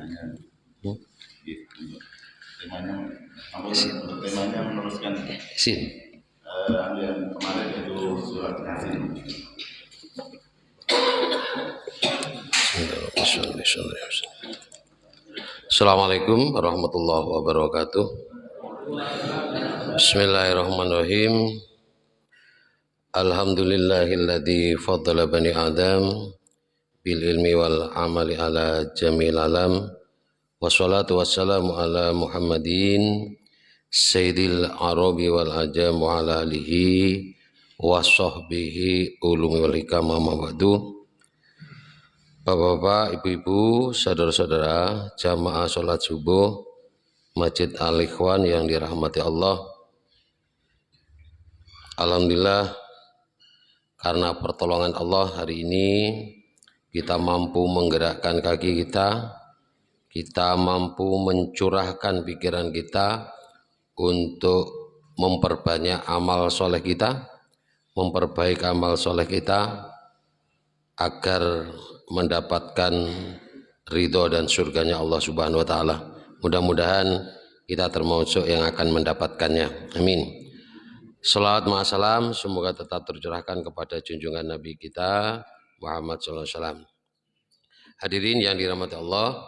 Hmm? Temanya meneruskan yang kemarin itu surat Yasin. Assalamualaikum warahmatullahi wabarakatuh. Bismillahirrahmanirrahim. Alhamdulillahilladzi faddala bani Adam bil ilmi wal amali ala jamil alam. Wassalatu wassalamu ala Muhammadin sayyidil arabi wal ajam wa ala alihi wa sahbihi ulumi wal hikam amma ba'du. Bapak-bapak, ibu-ibu, saudara-saudara, jamaah sholat subuh Masjid Al-Ikhwan yang dirahmati Allah. Alhamdulillah, karena pertolongan Allah hari ini kita mampu menggerakkan kaki kita mampu mencurahkan pikiran kita untuk memperbanyak amal soleh kita, memperbaik amal soleh kita agar mendapatkan ridho dan surganya Allah Subhanahu wa Ta'ala. Mudah-mudahan kita termasuk yang akan mendapatkannya. Amin. Salawat ma'asalam semoga tetap tercurahkan kepada junjungan Nabi kita Muhammad SAW. Hadirin yang dirahmati Allah,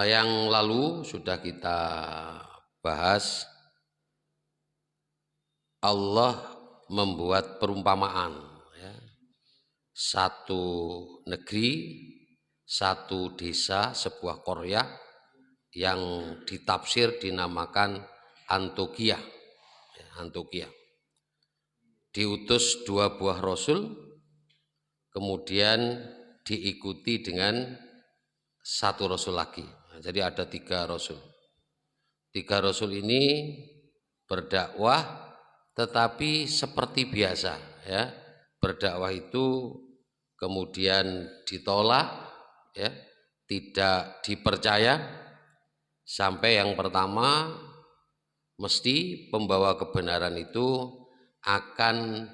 yang lalu sudah kita bahas, Allah membuat perumpamaan, ya. Satu negeri, satu desa, sebuah qaryah yang ditafsir dinamakan Antiokhia. Antiokhia. Diutus 2 buah rasul, kemudian diikuti dengan 1 rasul lagi. Jadi ada 3 rasul. 3 rasul ini berdakwah, tetapi seperti biasa, ya. Berdakwah itu kemudian ditolak, ya, tidak dipercaya, sampai yang pertama mesti pembawa kebenaran itu akan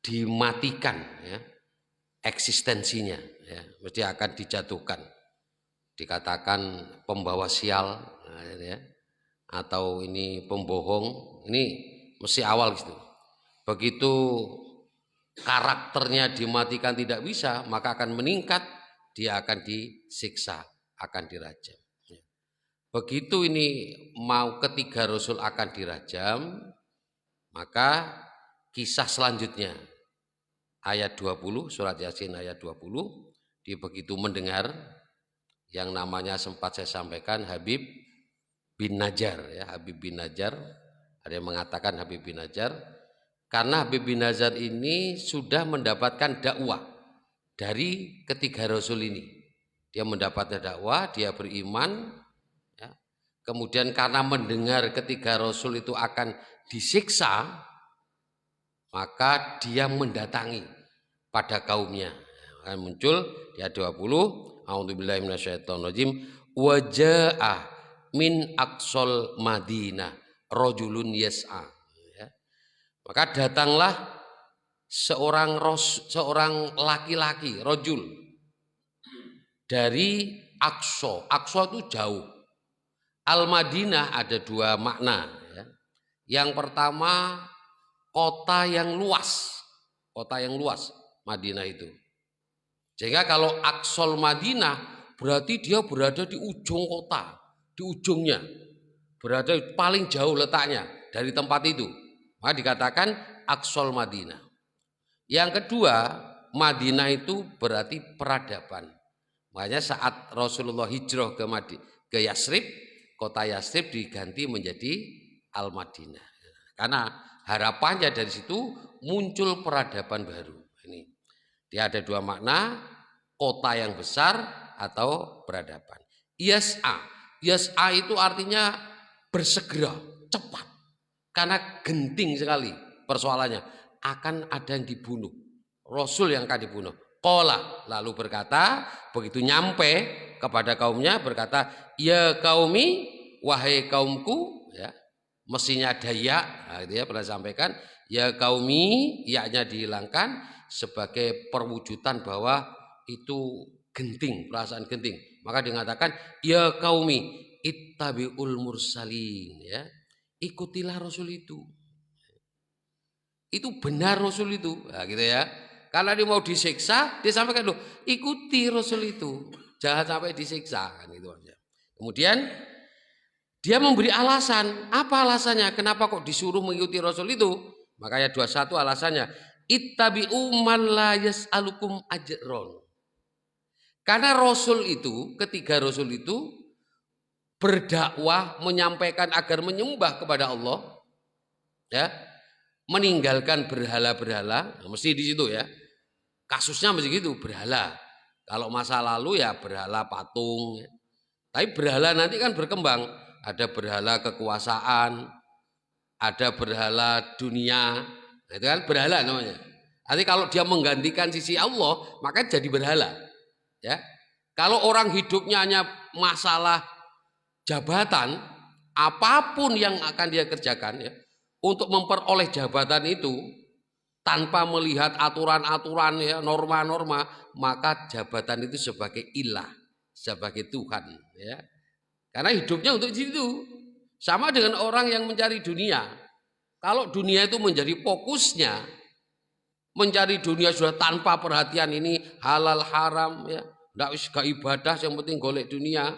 dimatikan, ya, eksistensinya, ya, mesti akan dijatuhkan, dikatakan pembawa sial, ya, atau ini pembohong, ini mesti awal gitu. Begitu karakternya dimatikan tidak bisa, maka akan meningkat, dia akan disiksa, akan dirajam. Begitu ini mau ketiga rasul akan dirajam, maka kisah selanjutnya ayat 20, surat Yasin ayat 20, dia begitu mendengar yang namanya sempat saya sampaikan Habib bin Najjar, ya, Habib bin Najjar, ada yang mengatakan Habib bin Najjar, karena Habib bin Najjar ini sudah mendapatkan dakwah dari ketiga rasul ini. Dia mendapat dakwah, dia beriman, ya. Kemudian karena mendengar ketiga rasul itu akan disiksa, maka dia mendatangi pada kaumnya. Akan muncul di ayat 20, a'udzubillahi minasyaitonirrajim, wa jaa'a min aqsal Madinah rajulun yas'a. Maka datanglah seorang laki-laki, rojul, dari Aqsa. Aqsa itu jauh. Al-Madinah ada 2 makna, ya. Yang pertama, kota yang luas. Kota yang luas, Madinah itu. Sehingga kalau Aqsal Madinah berarti dia berada di ujung kota, di ujungnya. Berada paling jauh letaknya dari tempat itu. Maka dikatakan Aqsal Madinah. Yang kedua, Madinah itu berarti peradaban. Makanya saat Rasulullah hijrah ke Yasrib, kota Yasrib diganti menjadi Al-Madinah. Karena harapannya dari situ muncul peradaban baru. Ini dia ada 2 makna, kota yang besar atau peradaban. Yas'a itu artinya bersegera, cepat. Karena genting sekali persoalannya, akan ada yang dibunuh, Rasul yang akan dibunuh. Qala, lalu berkata, begitu nyampe kepada kaumnya berkata, ya qaumi, wahai kaumku, ya. Mestinya ada ya, nah, dia pernah sampaikan, ya qaumi, ya-nya dihilangkan sebagai perwujudan bahwa itu genting, perasaan genting. Maka dikatakan ya qaumi ittabi'ul mursalin, ya. Ikutilah Rasul itu. Itu benar Rasul itu. Nah, gitu ya. Karena dia mau disiksa, dia sampaikan loh, ikuti Rasul itu. Jangan sampai disiksa kan itu aja. Kemudian dia memberi alasan. Apa alasannya? Kenapa kok disuruh mengikuti Rasul itu? Makanya 21 alasannya. Ittabi'u man la yas'alukum ajron. Karena Rasul itu, ketiga Rasul itu berdakwah, menyampaikan agar menyembah kepada Allah, ya, meninggalkan berhala-berhala, nah, mesti di situ ya. Kasusnya mesti gitu, berhala. Kalau masa lalu ya berhala patung, ya. Tapi berhala nanti kan berkembang. Ada berhala kekuasaan, ada berhala dunia, nah, itu kan berhala namanya. Nanti kalau dia menggantikan sisi Allah, maka jadi berhala. Ya, kalau orang hidupnya hanya masalah jabatan, apapun yang akan dia kerjakan, ya, untuk memperoleh jabatan itu tanpa melihat aturan-aturan, ya, norma-norma, maka jabatan itu sebagai ilah, sebagai Tuhan, ya. Karena hidupnya untuk itu. Sama dengan orang yang mencari dunia. Kalau dunia itu menjadi fokusnya, mencari dunia sudah tanpa perhatian ini halal haram, ya, ndak wis gak ibadah, yang penting golek dunia,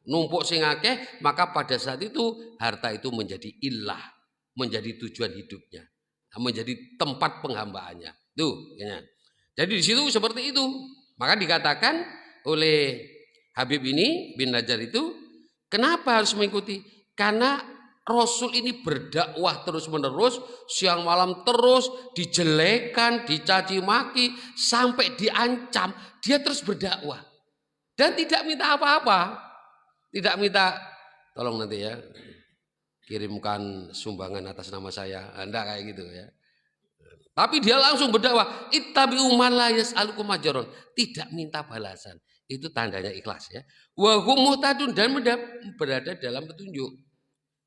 numpuk sing akeh, maka pada saat itu harta itu menjadi ilah, menjadi tujuan hidupnya, menjadi tempat penghambaannya. Tuh, ya. Jadi di situ seperti itu. Maka dikatakan oleh Habib ini bin Najjar itu, kenapa harus mengikuti? Karena Rasul ini berdakwah terus-menerus, siang malam terus, dijelekan, dicaci maki, sampai diancam. Dia terus berdakwah. Dan tidak minta apa-apa. Tidak minta, tolong nanti ya, kirimkan sumbangan atas nama saya. Anda kayak gitu ya. Tapi dia langsung berdakwah. Ittabi'u man la yas'alukum ajron. Tidak minta balasan. Itu tandanya ikhlas ya. Wa hum muhtadun, dan berada dalam petunjuk.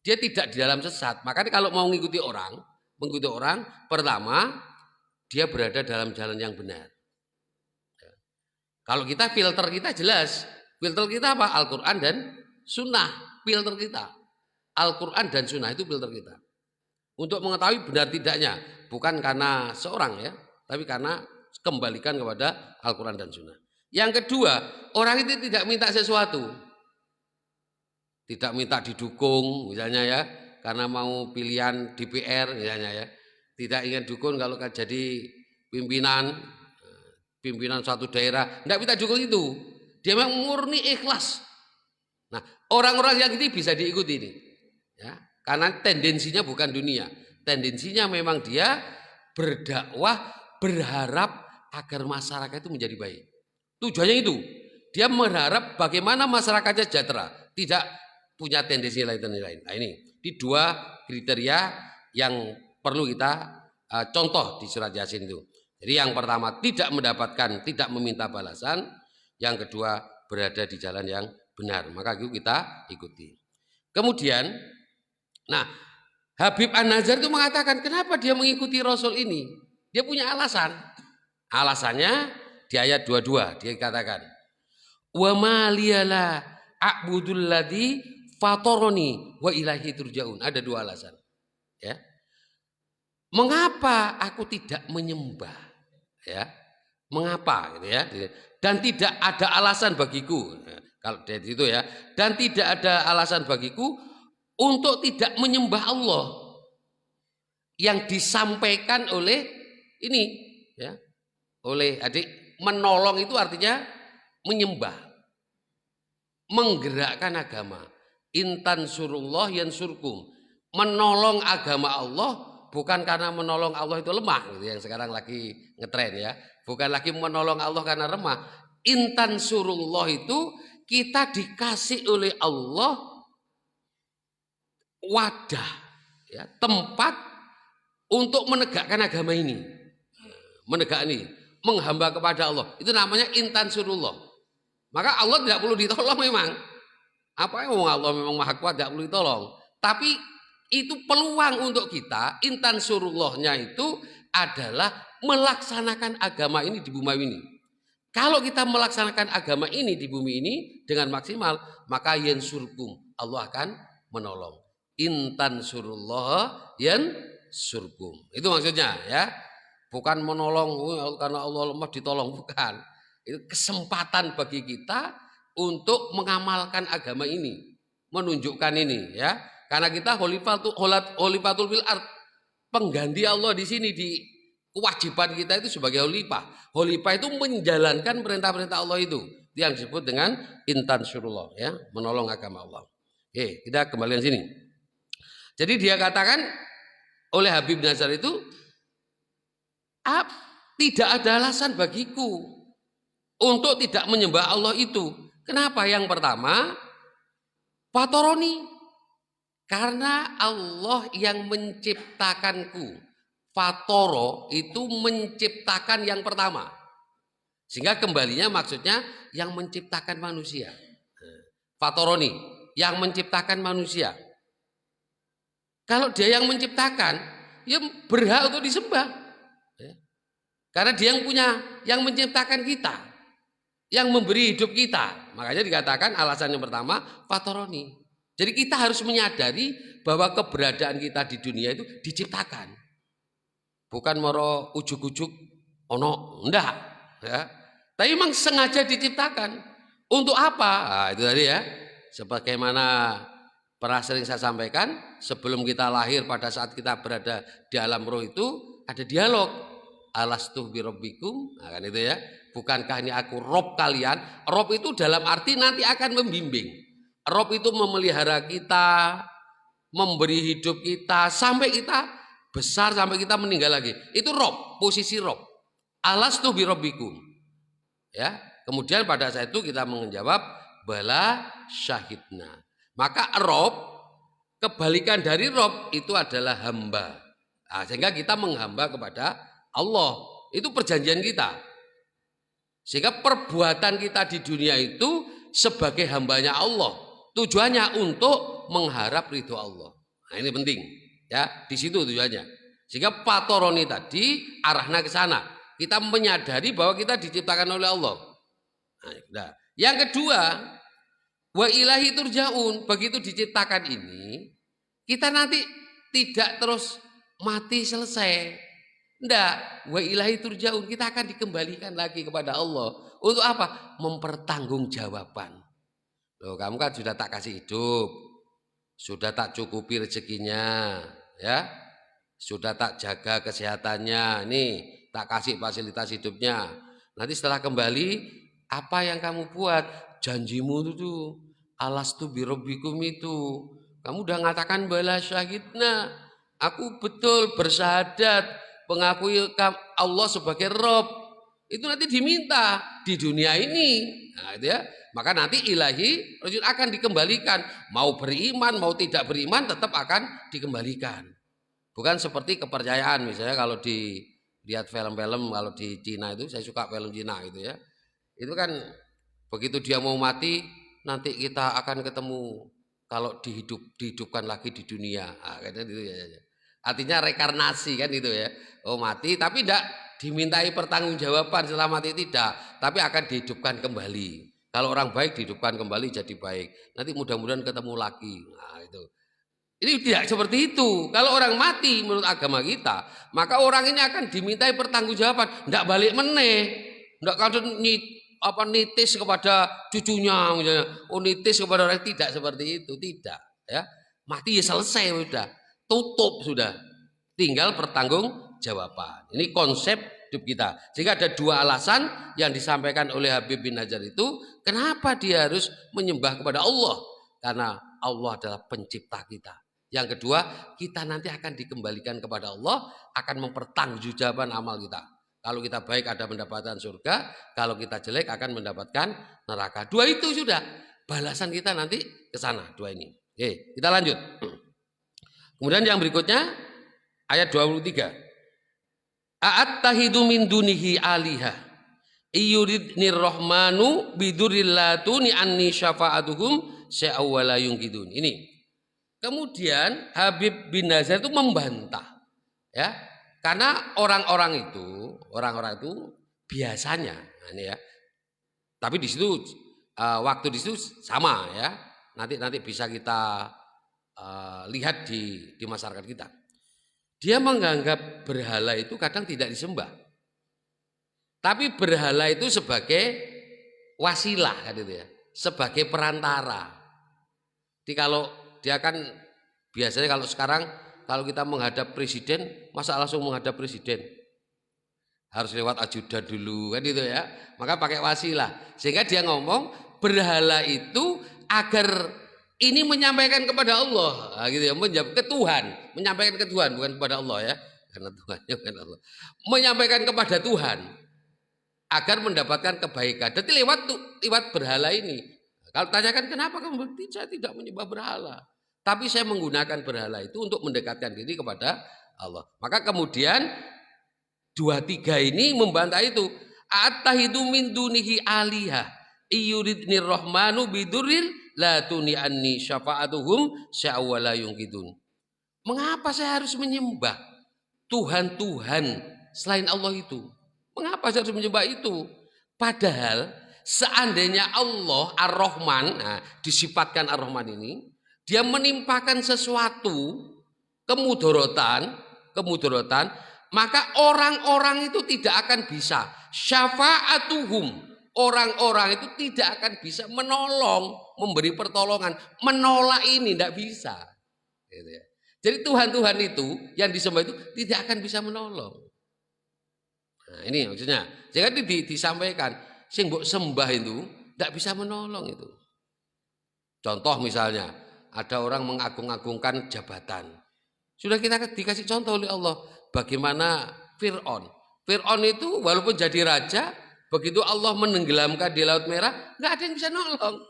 Dia tidak di dalam sesat. Makanya kalau mau mengikuti orang, pertama dia berada dalam jalan yang benar. Kalau kita filter kita jelas, filter kita apa? Al-Quran dan Sunnah. Filter kita, Al-Quran dan Sunnah itu filter kita. Untuk mengetahui benar tidaknya, bukan karena seorang ya, tapi karena kembalikan kepada Al-Quran dan Sunnah. Yang kedua, orang itu tidak minta sesuatu. Tidak minta didukung misalnya ya, karena mau pilihan DPR misalnya ya. Tidak ingin dukung kalau jadi pimpinan suatu daerah, tidak minta dukung itu. Dia memang murni ikhlas. Nah, orang-orang yang ini bisa diikuti ini. Ya, karena tendensinya bukan dunia. Tendensinya memang dia berdakwah berharap agar masyarakat itu menjadi baik. Tujuannya itu. Dia berharap bagaimana masyarakatnya sejahtera, tidak punya tendensi lain dan lain. Nah, ini di dua kriteria yang perlu kita contoh di surat Yasin itu. Jadi yang pertama tidak mendapatkan, tidak meminta balasan. Yang kedua berada di jalan yang benar. Maka itu kita ikuti. Kemudian, nah, Habib An-Najjar itu mengatakan kenapa dia mengikuti Rasul ini. Dia punya alasan. Alasannya di ayat 22 dia katakan, wa ma liyala a'budul ladzi fatoroni wa ilahi turja'un. Ada dua alasan. Ya. Mengapa aku tidak menyembah? Ya. Mengapa gitu ya? Dan tidak ada alasan bagiku. Nah, kalau dari itu ya, dan tidak ada alasan bagiku untuk tidak menyembah Allah yang disampaikan oleh ini ya. Oleh adik, menolong itu artinya menyembah. Menggerakkan agama. Intan surullah yansurkum. Menolong agama Allah bukan karena menolong Allah itu lemah gitu, yang sekarang lagi ngetren ya. Bukan lagi menolong Allah karena lemah. Intan surullah itu kita dikasih oleh Allah wadah ya, tempat untuk menegakkan agama ini. Menegakkan ini, menghamba kepada Allah. Itu namanya intan surullah. Maka Allah tidak perlu ditolong memang. Apa yang Allah memang maha kuat, tidak perlu ditolong. Tapi itu peluang untuk kita, intan surullahnya itu adalah melaksanakan agama ini di bumi ini. Kalau kita melaksanakan agama ini di bumi ini dengan maksimal, maka yansurkum, Allah akan menolong. Intan surullah yansurkum. Itu maksudnya ya. Bukan menolong karena Allah lemah ditolong, bukan. Itu kesempatan bagi kita untuk mengamalkan agama ini, menunjukkan ini ya. Karena kita khalifatul fil ard, pengganti Allah di sini, di kewajiban kita itu sebagai khalifah. Khalifah itu menjalankan perintah-perintah Allah itu yang disebut dengan intan surullah ya, menolong agama Allah. Oke, kita kembali ke sini. Jadi dia katakan oleh Habib Nazar itu, tidak ada alasan bagiku untuk tidak menyembah Allah itu. Kenapa? Yang pertama, fatoroni, karena Allah yang menciptakanku. Fatoro itu menciptakan yang pertama. Sehingga kembalinya maksudnya yang menciptakan manusia. Fatoroni, yang menciptakan manusia. Kalau dia yang menciptakan, ya berhak untuk disembah. Karena dia yang punya, yang menciptakan kita, yang memberi hidup kita. Makanya dikatakan alasan yang pertama, fatoroni. Jadi kita harus menyadari bahwa keberadaan kita di dunia itu diciptakan. Bukan moro ujuk-ujuk ono, enggak ya. Tapi memang sengaja diciptakan. Untuk apa? Nah, itu tadi ya. Sebagaimana pernah sering saya sampaikan, sebelum kita lahir, pada saat kita berada di alam roh itu ada dialog. Alastu birabbikum, nah, kan itu ya. Bukankah ini aku Rob kalian? Rob itu dalam arti nanti akan membimbing. Rob itu memelihara kita, memberi hidup kita sampai kita besar, sampai kita meninggal lagi. Itu Rob, posisi Rob. Alastu birabbikum. Ya, kemudian pada saat itu kita menjawab bala syahidna. Maka Rob, kebalikan dari Rob itu adalah hamba. Nah, sehingga kita menghamba kepada Allah. Itu perjanjian kita. Sehingga perbuatan kita di dunia itu sebagai hambanya Allah. Tujuannya untuk mengharap ridho Allah. Nah, ini penting. Ya, di situ tujuannya. Sehingga patoroni tadi arahnya ke sana. Kita menyadari bahwa kita diciptakan oleh Allah. Nah, yang kedua, wa ilahi turjaun. Begitu diciptakan ini, kita nanti tidak terus mati selesai. Enggak, wa ilahi turjaun. Kita akan dikembalikan lagi kepada Allah. Untuk apa? Mempertanggungjawabkan. Loh, kamu kan sudah tak kasih hidup, sudah tak cukupi rezekinya, ya, sudah tak jaga kesehatannya, nih tak kasih fasilitas hidupnya. Nanti setelah kembali, apa yang kamu buat? Janjimu itu, alastu birabbikum itu, kamu udah mengatakan bala syahidna, aku betul bersahadat, mengakui Allah sebagai Rob. Itu nanti diminta di dunia ini. Nah, itu ya. Maka nanti ilahi akan dikembalikan. Mau beriman, mau tidak beriman tetap akan dikembalikan. Bukan seperti kepercayaan. Misalnya kalau dilihat film-film, kalau di Cina itu, saya suka film Cina itu ya. Itu kan begitu dia mau mati, nanti kita akan ketemu kalau dihidupkan lagi di dunia. Nah, gitu ya. Artinya rekarnasi kan itu ya. Oh mati tapi tidak dimintai pertanggungjawaban setelah mati, tidak. Tapi akan dihidupkan kembali. Kalau orang baik dihidupkan kembali jadi baik. Nanti mudah-mudahan ketemu lagi. Nah, itu. Ini tidak seperti itu. Kalau orang mati menurut agama kita, maka orang ini akan dimintai pertanggungjawaban. Tidak balik meneh. Tidak kalau nitis kepada cucunya misalnya. Oh nitis kepada orang, tidak seperti itu. Tidak. Ya. Mati ya selesai sudah. Tutup sudah. Tinggal pertanggungjawaban. Ini konsep hidup kita. Sehingga ada dua alasan yang disampaikan oleh Habib bin Najjar itu, kenapa dia harus menyembah kepada Allah? Karena Allah adalah pencipta kita. Yang kedua, kita nanti akan dikembalikan kepada Allah, akan mempertanggungjawabkan amal kita. Kalau kita baik ada mendapatkan surga, kalau kita jelek akan mendapatkan neraka. Dua itu sudah balasan kita nanti ke sana, dua ini. Oke, kita lanjut. Kemudian yang berikutnya ayat 23. A'attahidu min dunihi aliha iyuridnir rahmanu bidurrillatuni anni syafa'atuhum sya'awwala yungkidun. Ini. Kemudian Habib bin Nazar itu membantah. Ya. Karena orang-orang itu biasanya, ini ya, Tapi di situ waktu di situ sama ya. Nanti bisa kita lihat di masyarakat kita. Dia menganggap berhala itu kadang tidak disembah. Tapi berhala itu sebagai wasilah kan itu ya, sebagai perantara. Jadi kalau dia kan biasanya kalau sekarang kalau kita menghadap presiden, masa langsung menghadap presiden? Harus lewat ajudan dulu kan itu ya. Maka pakai wasilah. Sehingga dia ngomong berhala itu agar ini menyampaikan kepada Allah, gitu ya, ke Tuhan, menyampaikan ke Tuhan bukan kepada Allah ya, karena Tuhannya bukan Allah. Menyampaikan kepada Tuhan agar mendapatkan kebaikan. Jadi lewat berhala ini. Kalau tanyakan kenapa kamu, saya tidak menyembah berhala, tapi saya menggunakan berhala itu untuk mendekatkan diri kepada Allah. Maka kemudian 2-3 ini membantah itu. Attahidu min dunihi alihah iyuridnir rahmanu biduril la tuni anni syafa'atuhum sya'wala yungkidun. Mengapa saya harus menyembah Tuhan-Tuhan selain Allah itu? Mengapa saya harus menyembah itu? Padahal seandainya Allah Ar-Rahman, disifatkan Ar-Rahman ini, dia menimpakan sesuatu kemudorotan, maka orang-orang itu tidak akan bisa syafa'atuhum, orang-orang itu tidak akan bisa menolong, memberi pertolongan, menolak ini tidak bisa. Gitu ya. Jadi Tuhan-Tuhan itu yang disembah itu tidak akan bisa menolong. Nah, ini maksudnya. Jangan disampaikan, sing mbok sembah itu tidak bisa menolong itu. Contoh misalnya, ada orang mengagung-agungkan jabatan. Sudah kita dikasih contoh oleh Allah. Bagaimana Fir'aun. Fir'aun itu walaupun jadi raja, begitu Allah menenggelamkan di Laut Merah, nggak ada yang bisa nolong.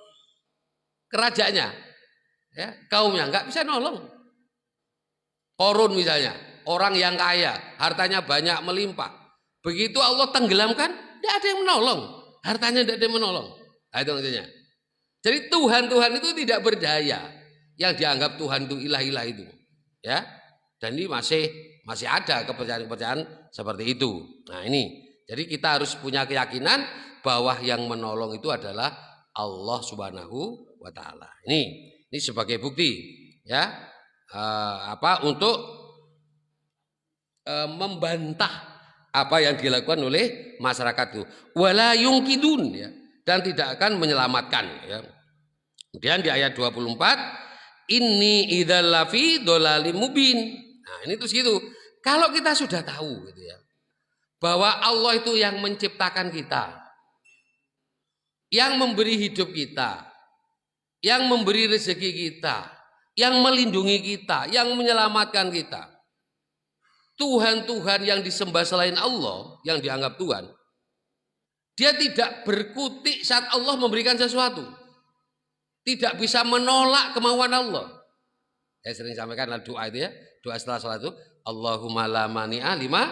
Kerajaannya, ya, kaumnya nggak bisa nolong. Korun misalnya, orang yang kaya, hartanya banyak melimpah. Begitu Allah tenggelamkan, tidak ada yang menolong. Hartanya tidak ada yang menolong. Nah, itu maksudnya. Jadi Tuhan-Tuhan itu tidak berdaya. Yang dianggap Tuhan itu ilah-ilah itu. Ya. Dan ini masih ada kepercayaan-kepercayaan seperti itu. Nah ini. Jadi kita harus punya keyakinan bahwa yang menolong itu adalah Allah Subhanahu wa taala. Ini sebagai bukti ya. Untuk membantah apa yang dilakukan oleh masyarakat itu, wala yungkidun ya, dan tidak akan menyelamatkan ya. Kemudian di ayat 24, inni idzal lafi dhalalim mubin. Nah, ini terus gitu. Kalau kita sudah tahu gitu ya, bahwa Allah itu yang menciptakan kita, yang memberi hidup kita, yang memberi rezeki kita, yang melindungi kita, yang menyelamatkan kita. Tuhan-Tuhan yang disembah selain Allah, yang dianggap Tuhan, dia tidak berkutik saat Allah memberikan sesuatu. Tidak bisa menolak kemauan Allah. Saya sering sampaikan doa itu ya, doa setelah salat itu, Allahumma la mani'a lima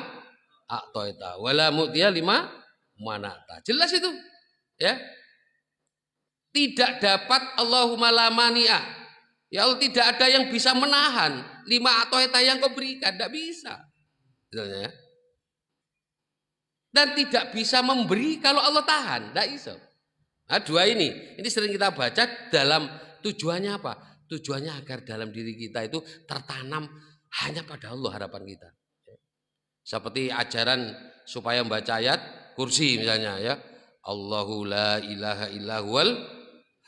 a'taita wa la mu'tiya lima mana'ta. Jelas itu. Ya. Tidak dapat Allahumma la mani'a. Ya Allah, tidak ada yang bisa menahan lima a'taita yang kau berikan, tidak bisa. Ya. Dan tidak bisa memberi kalau Allah tahan, tidak bisa. Nah, dua ini sering kita baca dalam tujuannya apa? Tujuannya agar dalam diri kita itu tertanam hanya pada Allah harapan kita. Seperti ajaran supaya membaca ayat kursi misalnya ya. Allahu la ilaha illahuwal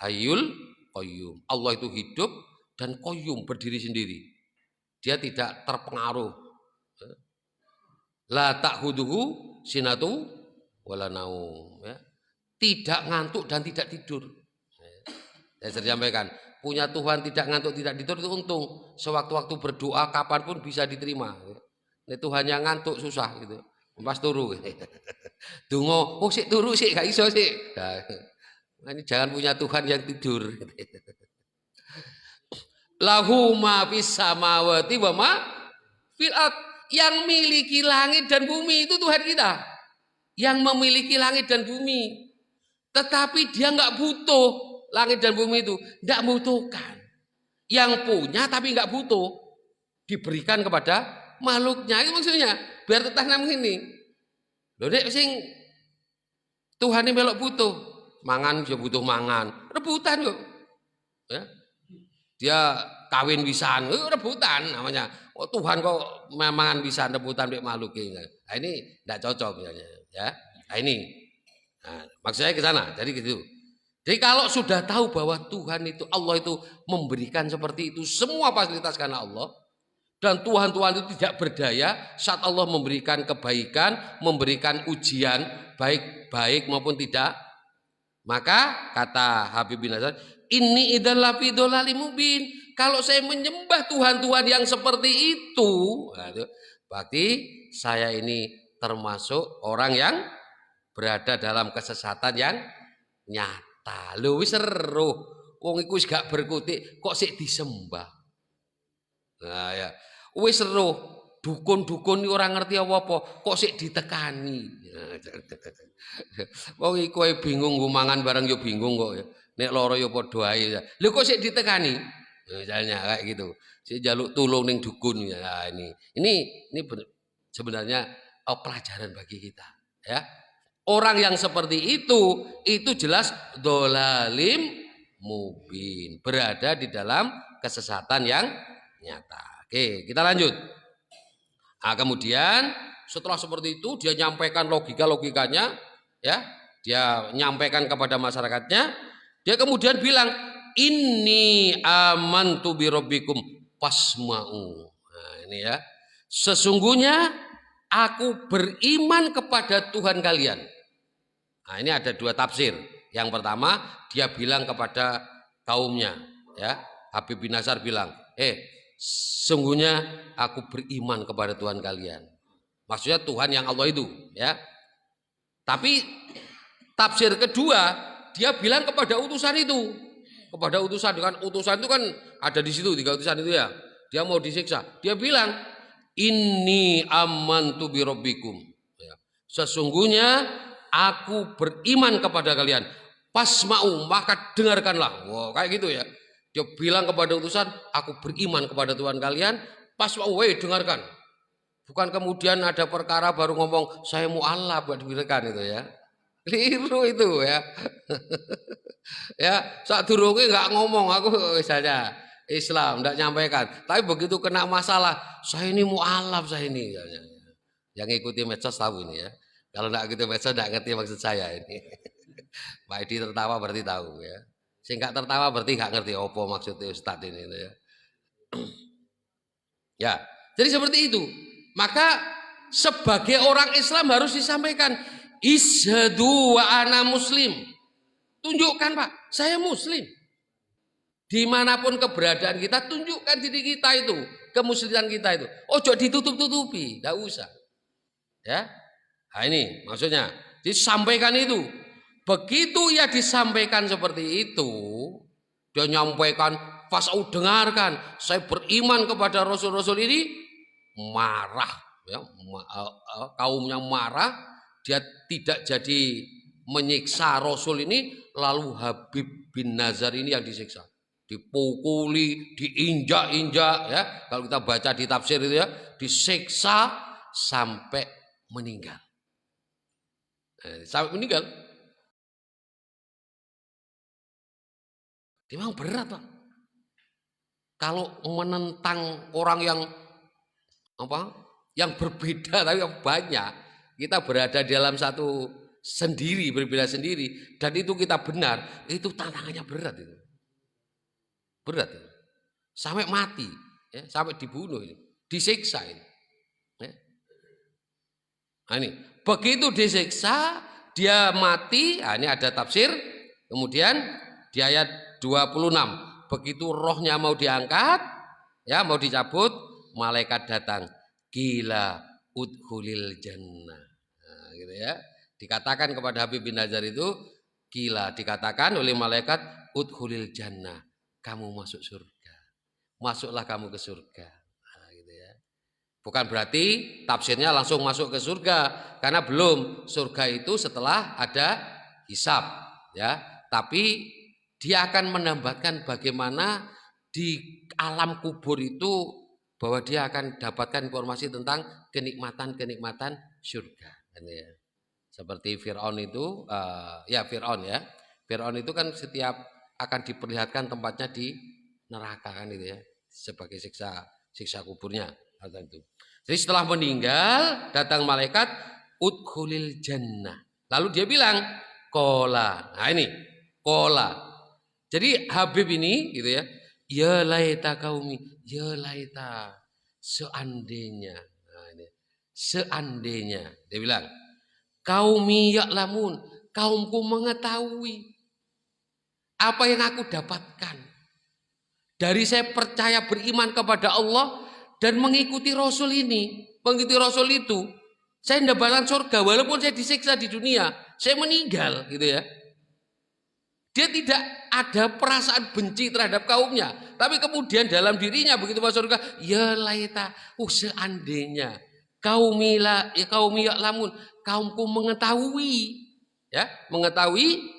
hayyul qayyum. Allah itu hidup dan qayyum, berdiri sendiri. Dia tidak terpengaruh. La ta'khuduhu sinatu wala naum ya. Tidak ngantuk dan tidak tidur. Saya sering sampaikan, punya Tuhan tidak ngantuk tidak tidur itu untung. Sewaktu-waktu berdoa kapanpun bisa diterima. Ini Tuhan yang ngantuk susah gitu. Pas turu. Dungo, sik turu sik gak iso sik. Nah, ini jangan punya Tuhan yang tidur. Lahu ma fis samawati wa ma fil ardh. Yang miliki langit dan bumi itu Tuhan kita. Yang memiliki langit dan bumi. Tetapi dia nggak butuh langit dan bumi itu, nggak butuhkan. Yang punya tapi nggak butuh, diberikan kepada makhluknya. Itu maksudnya biar tertanam ini. Loh dek sing Tuhan ini melok butuh, mangan dia butuh mangan, rebutan kok. Ya. Dia kawin pisan, rebutan namanya. Oh, Tuhan kok mangan pisan rebutan mek makhluk ini. Nah, ini tidak cocok ya. Nah, ini. Nah, maksud saya ke sana. Jadi gitu. Jadi kalau sudah tahu bahwa Tuhan itu Allah itu memberikan seperti itu semua fasilitas karena Allah dan Tuhan itu tidak berdaya saat Allah memberikan kebaikan, memberikan ujian baik maupun tidak. Maka kata Habib bin Hasan, ini adalah fidolali mubin. Kalau saya menyembah Tuhan yang seperti itu, berarti saya ini termasuk orang yang berada dalam kesesatan yang nyata. Lho wis seru. Wong iku wis gak berkutik kok sik disembah. Nah ya, wis seru. Dukun-dukun orang ngerti apa-apa, kok sik ditekani. Wong iku bingung gumangan bareng yo bingung kok ya. Nek lara yo padha ae. Lho kok sik ditekani? Misalnya kayak gitu. Sik njaluk tulung ning dukun ya. Nah, ini sebenarnya pelajaran bagi kita, ya. Orang yang seperti itu jelas dolalim mubin, berada di dalam kesesatan yang nyata. Oke, kita lanjut. Nah, kemudian setelah seperti itu dia nyampaikan logikanya, ya, dia nyampaikan kepada masyarakatnya. Dia kemudian bilang, ini amantu birabbikum fasma'u. Nah, ini ya, sesungguhnya aku beriman kepada Tuhan kalian. Nah, ini ada dua tafsir. Yang pertama, dia bilang kepada kaumnya, ya, Habib bin Nasar bilang, sesungguhnya aku beriman kepada Tuhan kalian. Maksudnya Tuhan yang Allah itu, ya. Tapi tafsir kedua, dia bilang kepada utusan itu. Kepada utusan, kan utusan itu kan ada di situ, 3 utusan itu ya. Dia mau disiksa. Dia bilang, inni amantu birabbikum. Ya. Sesungguhnya aku beriman kepada kalian. Fasma'u, maka dengarkanlah. Wow, kayak gitu ya. Dia bilang kepada utusan, aku beriman kepada Tuhan kalian. Fasma'u, dengarkan. Bukan kemudian ada perkara baru ngomong, saya mu'alaf buat diberikan itu ya. Keliru itu ya. Ya, saat durunge nggak ngomong, aku misalnya Islam tidak nyampaikan. Tapi begitu kena masalah, saya ini mu'alaf, saya ini. Yang ikuti medsos tahu ini ya. Kalau tidak ikuti medsos tidak ngerti maksud saya ini. Pak Edi tertawa berarti tahu ya. Singkat tertawa berarti nggak ngerti apa maksudnya Ustadz ini ya. Ya, jadi seperti itu. Maka sebagai orang Islam harus disampaikan, isyhadu wa ana muslim. Tunjukkan Pak, saya muslim. Dimanapun keberadaan kita, tunjukkan diri kita itu, kemusliman kita itu. Ojo ditutup-tutupi, tidak usah. Ya, nah ini maksudnya disampaikan itu. Begitu ya disampaikan seperti itu, dia nyampaikan, fasau dengarkan, saya beriman kepada Rasul-Rasul ini, marah, ya, kaumnya marah, dia tidak jadi menyiksa Rasul ini, lalu Habib bin Nazar ini yang disiksa, dipukuli, diinjak-injak, ya, kalau kita baca di tafsir itu ya, disiksa sampai meninggal, sampai meninggal. Memang berat Pak. Kalau menentang orang yang yang berbeda tapi yang banyak, kita berada dalam satu sendiri, berbeda sendiri, dan itu kita benar, itu tantangannya berat itu. Berat itu. Sampai mati, ya, sampai dibunuh ini, disiksa ini. Ya. Nah, ini begitu disiksa, dia mati. Nah, ini ada tafsir. Kemudian di ayat 26, begitu rohnya mau diangkat, ya, mau dicabut, malaikat datang, gila udhulil jannah. Nah, gitu ya. Dikatakan kepada Habib bin Nazar itu, gila, dikatakan oleh malaikat, udhulil jannah, kamu masuk surga, masuklah kamu ke surga. Nah, gitu ya. Bukan berarti tafsirnya langsung masuk ke surga, karena belum. Surga itu setelah ada hisab, ya. Tapi dia akan menambahkan bagaimana di alam kubur itu, bahwa dia akan dapatkan informasi tentang kenikmatan-kenikmatan surga. Seperti Fir'aun itu, ya Fir'aun ya. Fir'aun itu kan setiap akan diperlihatkan tempatnya di neraka kan itu ya, sebagai siksa kuburnya atau itu. Jadi setelah meninggal datang malaikat udkhulil jannah. Lalu dia bilang kola. Nah ini kola. Jadi Habib ini gitu ya, ya laita kaumi, ya laita seandainya. Nah, ini, seandainya dia bilang kaumi ya'lamun, kaumku mengetahui apa yang aku dapatkan dari saya percaya beriman kepada Allah dan mengikuti Rasul ini, mengikuti Rasul itu. Saya mendapatkan surga walaupun saya disiksa di dunia, saya meninggal gitu ya. Dia tidak ada perasaan benci terhadap kaumnya, tapi kemudian dalam dirinya begitu masuk surga, ya laita, seandainya kaumila ya kaumi ya'lamun, kaumku mengetahui ya, mengetahui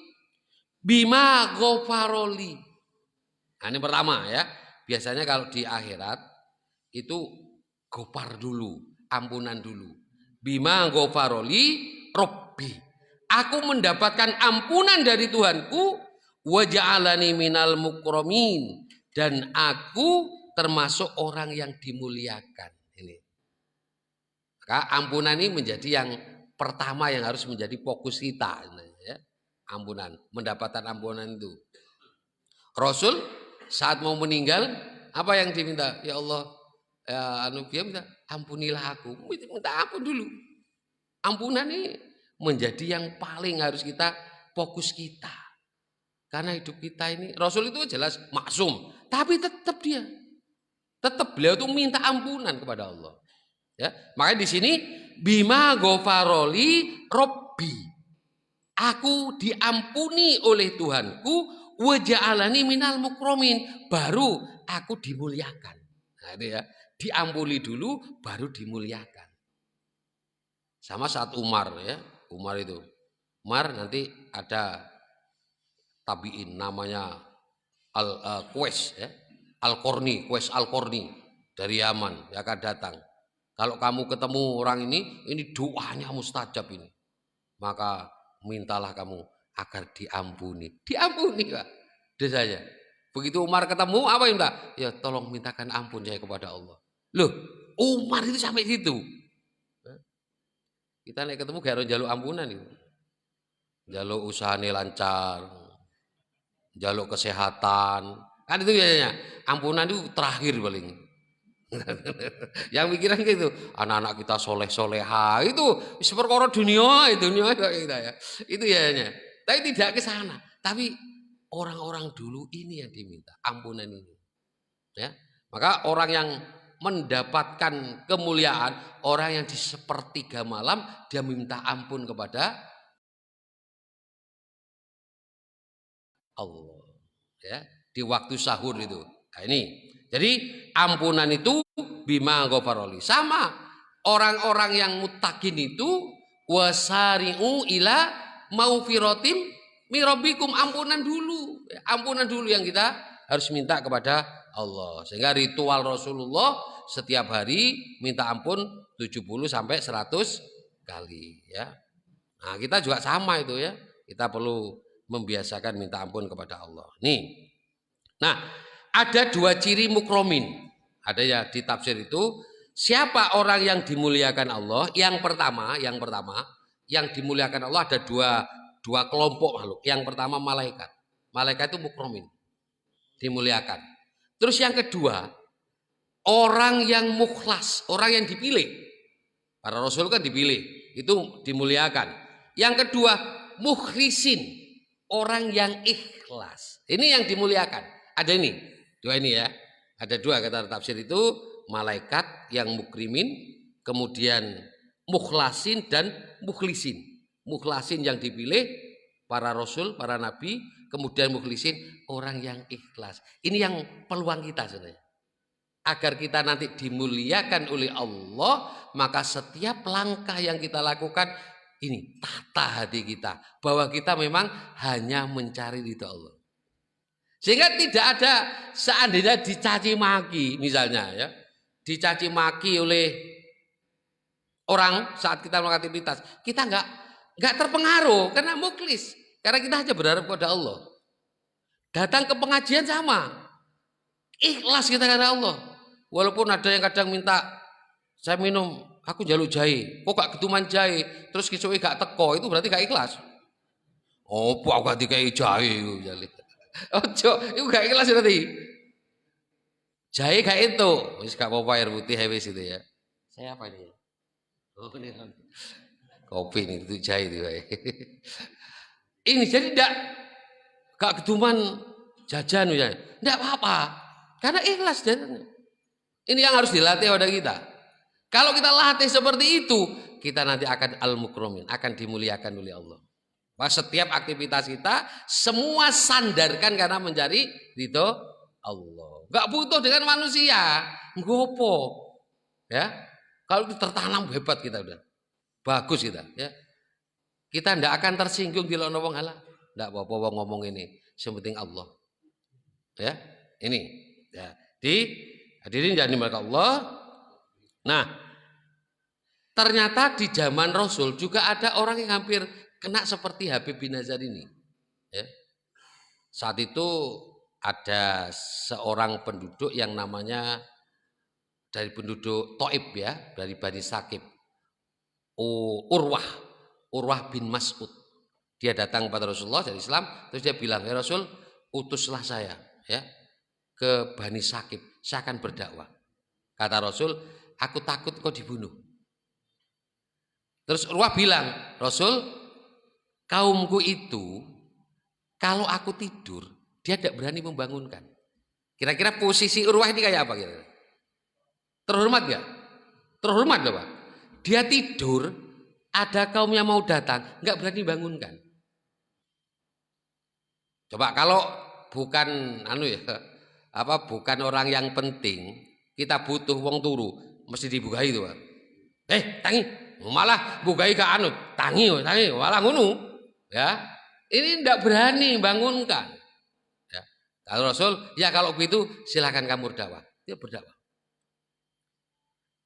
bima ghafaroli. Nah, ini pertama ya. Biasanya kalau di akhirat itu gopar dulu, ampunan dulu. Bima ghafaroli robbi. Aku mendapatkan ampunan dari Tuhanku, wa ja'alani minal mukramin, dan aku termasuk orang yang dimuliakan. Ini. Maka ampunan ini menjadi yang pertama yang harus menjadi fokus kita ya. Ampunan, mendapatkan ampunan itu. Rasul saat mau meninggal apa yang diminta? Ya Allah, ya dia minta ampunilah aku. Minta ampun dulu. Ampunan ini menjadi yang paling harus kita fokus kita. Karena hidup kita ini Rasul itu jelas maksum, tapi tetap beliau itu minta ampunan kepada Allah. Ya, makanya di sini bima ghafaroli robbi. Aku diampuni oleh Tuhanku, wa ja'alani minal mukramin, baru aku dimuliakan. Nah, itu ya, diampuni dulu baru dimuliakan. Sama saat Umar ya, Umar nanti ada tabiin namanya Qais ya, Qais Al-Qarni dari Yaman yang akan datang. Kalau kamu ketemu orang ini doanya mustajab ini. Maka mintalah kamu agar diampuni. Diampuni Pak. Dosanya. Begitu Umar ketemu apa yang minta? Ya tolong mintakan ampun saya kepada Allah. Loh, Umar itu sampai situ. Kita naik ketemu gak harus jaluk ampunan itu. Jaluk usahanya lancar. Jaluk kesehatan. Kan itu biasanya. Ampunan itu terakhir paling. Yang pikiran gitu, anak-anak kita soleh-soleha itu perkara dunia kita ya. Itu ya. Tapi tidak ke sana. Tapi orang-orang dulu ini yang diminta ampunan ini. Ya. Maka orang yang mendapatkan kemuliaan, orang yang di sepertiga malam dia minta ampun kepada Allah. Ya, di waktu sahur itu. Nah, ini. Jadi ampunan itu bima ghafaroli. Sama orang-orang yang muttaqin itu wasari'u ila maufirotim mirabbikum, ampunan dulu. Ampunan dulu yang kita harus minta kepada Allah. Sehingga ritual Rasulullah setiap hari minta ampun 70 sampai 100 kali ya. Nah, kita juga sama itu ya. Kita perlu membiasakan minta ampun kepada Allah. Nih. Nah, ada dua ciri mukromin. Ada ya di tafsir itu, siapa orang yang dimuliakan Allah? Yang pertama yang dimuliakan Allah ada dua kelompok makhluk. Yang pertama malaikat. Malaikat itu mukromin, dimuliakan. Terus yang kedua, orang yang mukhlas, orang yang dipilih. Para rasul kan dipilih, itu dimuliakan. Yang kedua, mukhlisin, orang yang ikhlas. Ini yang dimuliakan. Ada ini, dua ini ya. Ada dua kata tafsir itu, malaikat yang mukrimin, kemudian mukhlasin dan mukhlisin. Mukhlasin yang dipilih para rasul, para nabi, kemudian mukhlisin orang yang ikhlas. Ini yang peluang kita sebenarnya. Agar kita nanti dimuliakan oleh Allah, maka setiap langkah yang kita lakukan ini tata hati kita bahwa kita memang hanya mencari ridha Allah. Sehingga tidak ada seandainya dicaci maki misalnya ya, dicaci maki oleh orang saat kita melakukan aktivitas, kita nggak terpengaruh karena mukhlis, Karena kita hanya berharap kepada Allah. Datang ke pengajian sama. Ikhlas kita karena Allah. Walaupun ada yang kadang minta, saya minum, aku jaluk jahe. Kok gak ketuman jahe, terus kisoi gak teko, itu berarti gak ikhlas. Oh, aku gak dikai jahe. Ojo, itu gak ikhlas berarti. Jahe gak itu. Wis gak apa-apa air putih wis itu ya. Saya apa ini? Oh, ini kopi ini itu jahe itu. Ini jadi gak keduman jajan misalnya. Enggak apa-apa. Karena ikhlas jajannya. Ini yang harus dilatih pada kita. Kalau kita latih seperti itu, kita nanti akan al-mukromin, akan dimuliakan oleh Allah. Bahwa setiap aktivitas kita semua sandarkan karena mencari ridho Allah. Enggak butuh dengan manusia. Ngopo. Ya. Kalau tertanam hebat kita udah. Bagus kita, ya. Kita tidak akan tersinggung di lono wong halah. Tidak apa-apa wong ngomong ini, yang penting Allah. Ya, ini. Ya. Hadirin jangan dimarahi Allah. Nah, ternyata di zaman Rasul juga ada orang yang hampir kena seperti Habib bin Nazar ini. Ya. Saat itu ada seorang penduduk yang namanya dari penduduk Taif ya, dari Bani Sakib. Urwah bin Mas'ud. Dia datang kepada Rasulullah dari Islam, terus dia bilang, "Ya Rasul, utuslah saya ya ke Bani Sakib, saya akan berdakwah." Kata Rasul, "Aku takut kau dibunuh." Terus Urwah bilang, "Rasul, kaumku itu kalau aku tidur, dia tidak berani membangunkan." Kira-kira posisi Urwah ini kayak apa kira-kira? Terhormat gak? Terhormat gak Pak? Dia tidur, ada kaum yang mau datang, nggak berani bangunkan. Coba kalau bukan bukan orang yang penting, kita butuh wong turu, mesti dibukai itu Pak. Tangi, malah bukai ke tangi, malah ngunu. Ya, ini nggak berani bangunkan. Ya. Kalau Rasul, ya kalau begitu silakan kamu berdakwah. Dia berdakwah.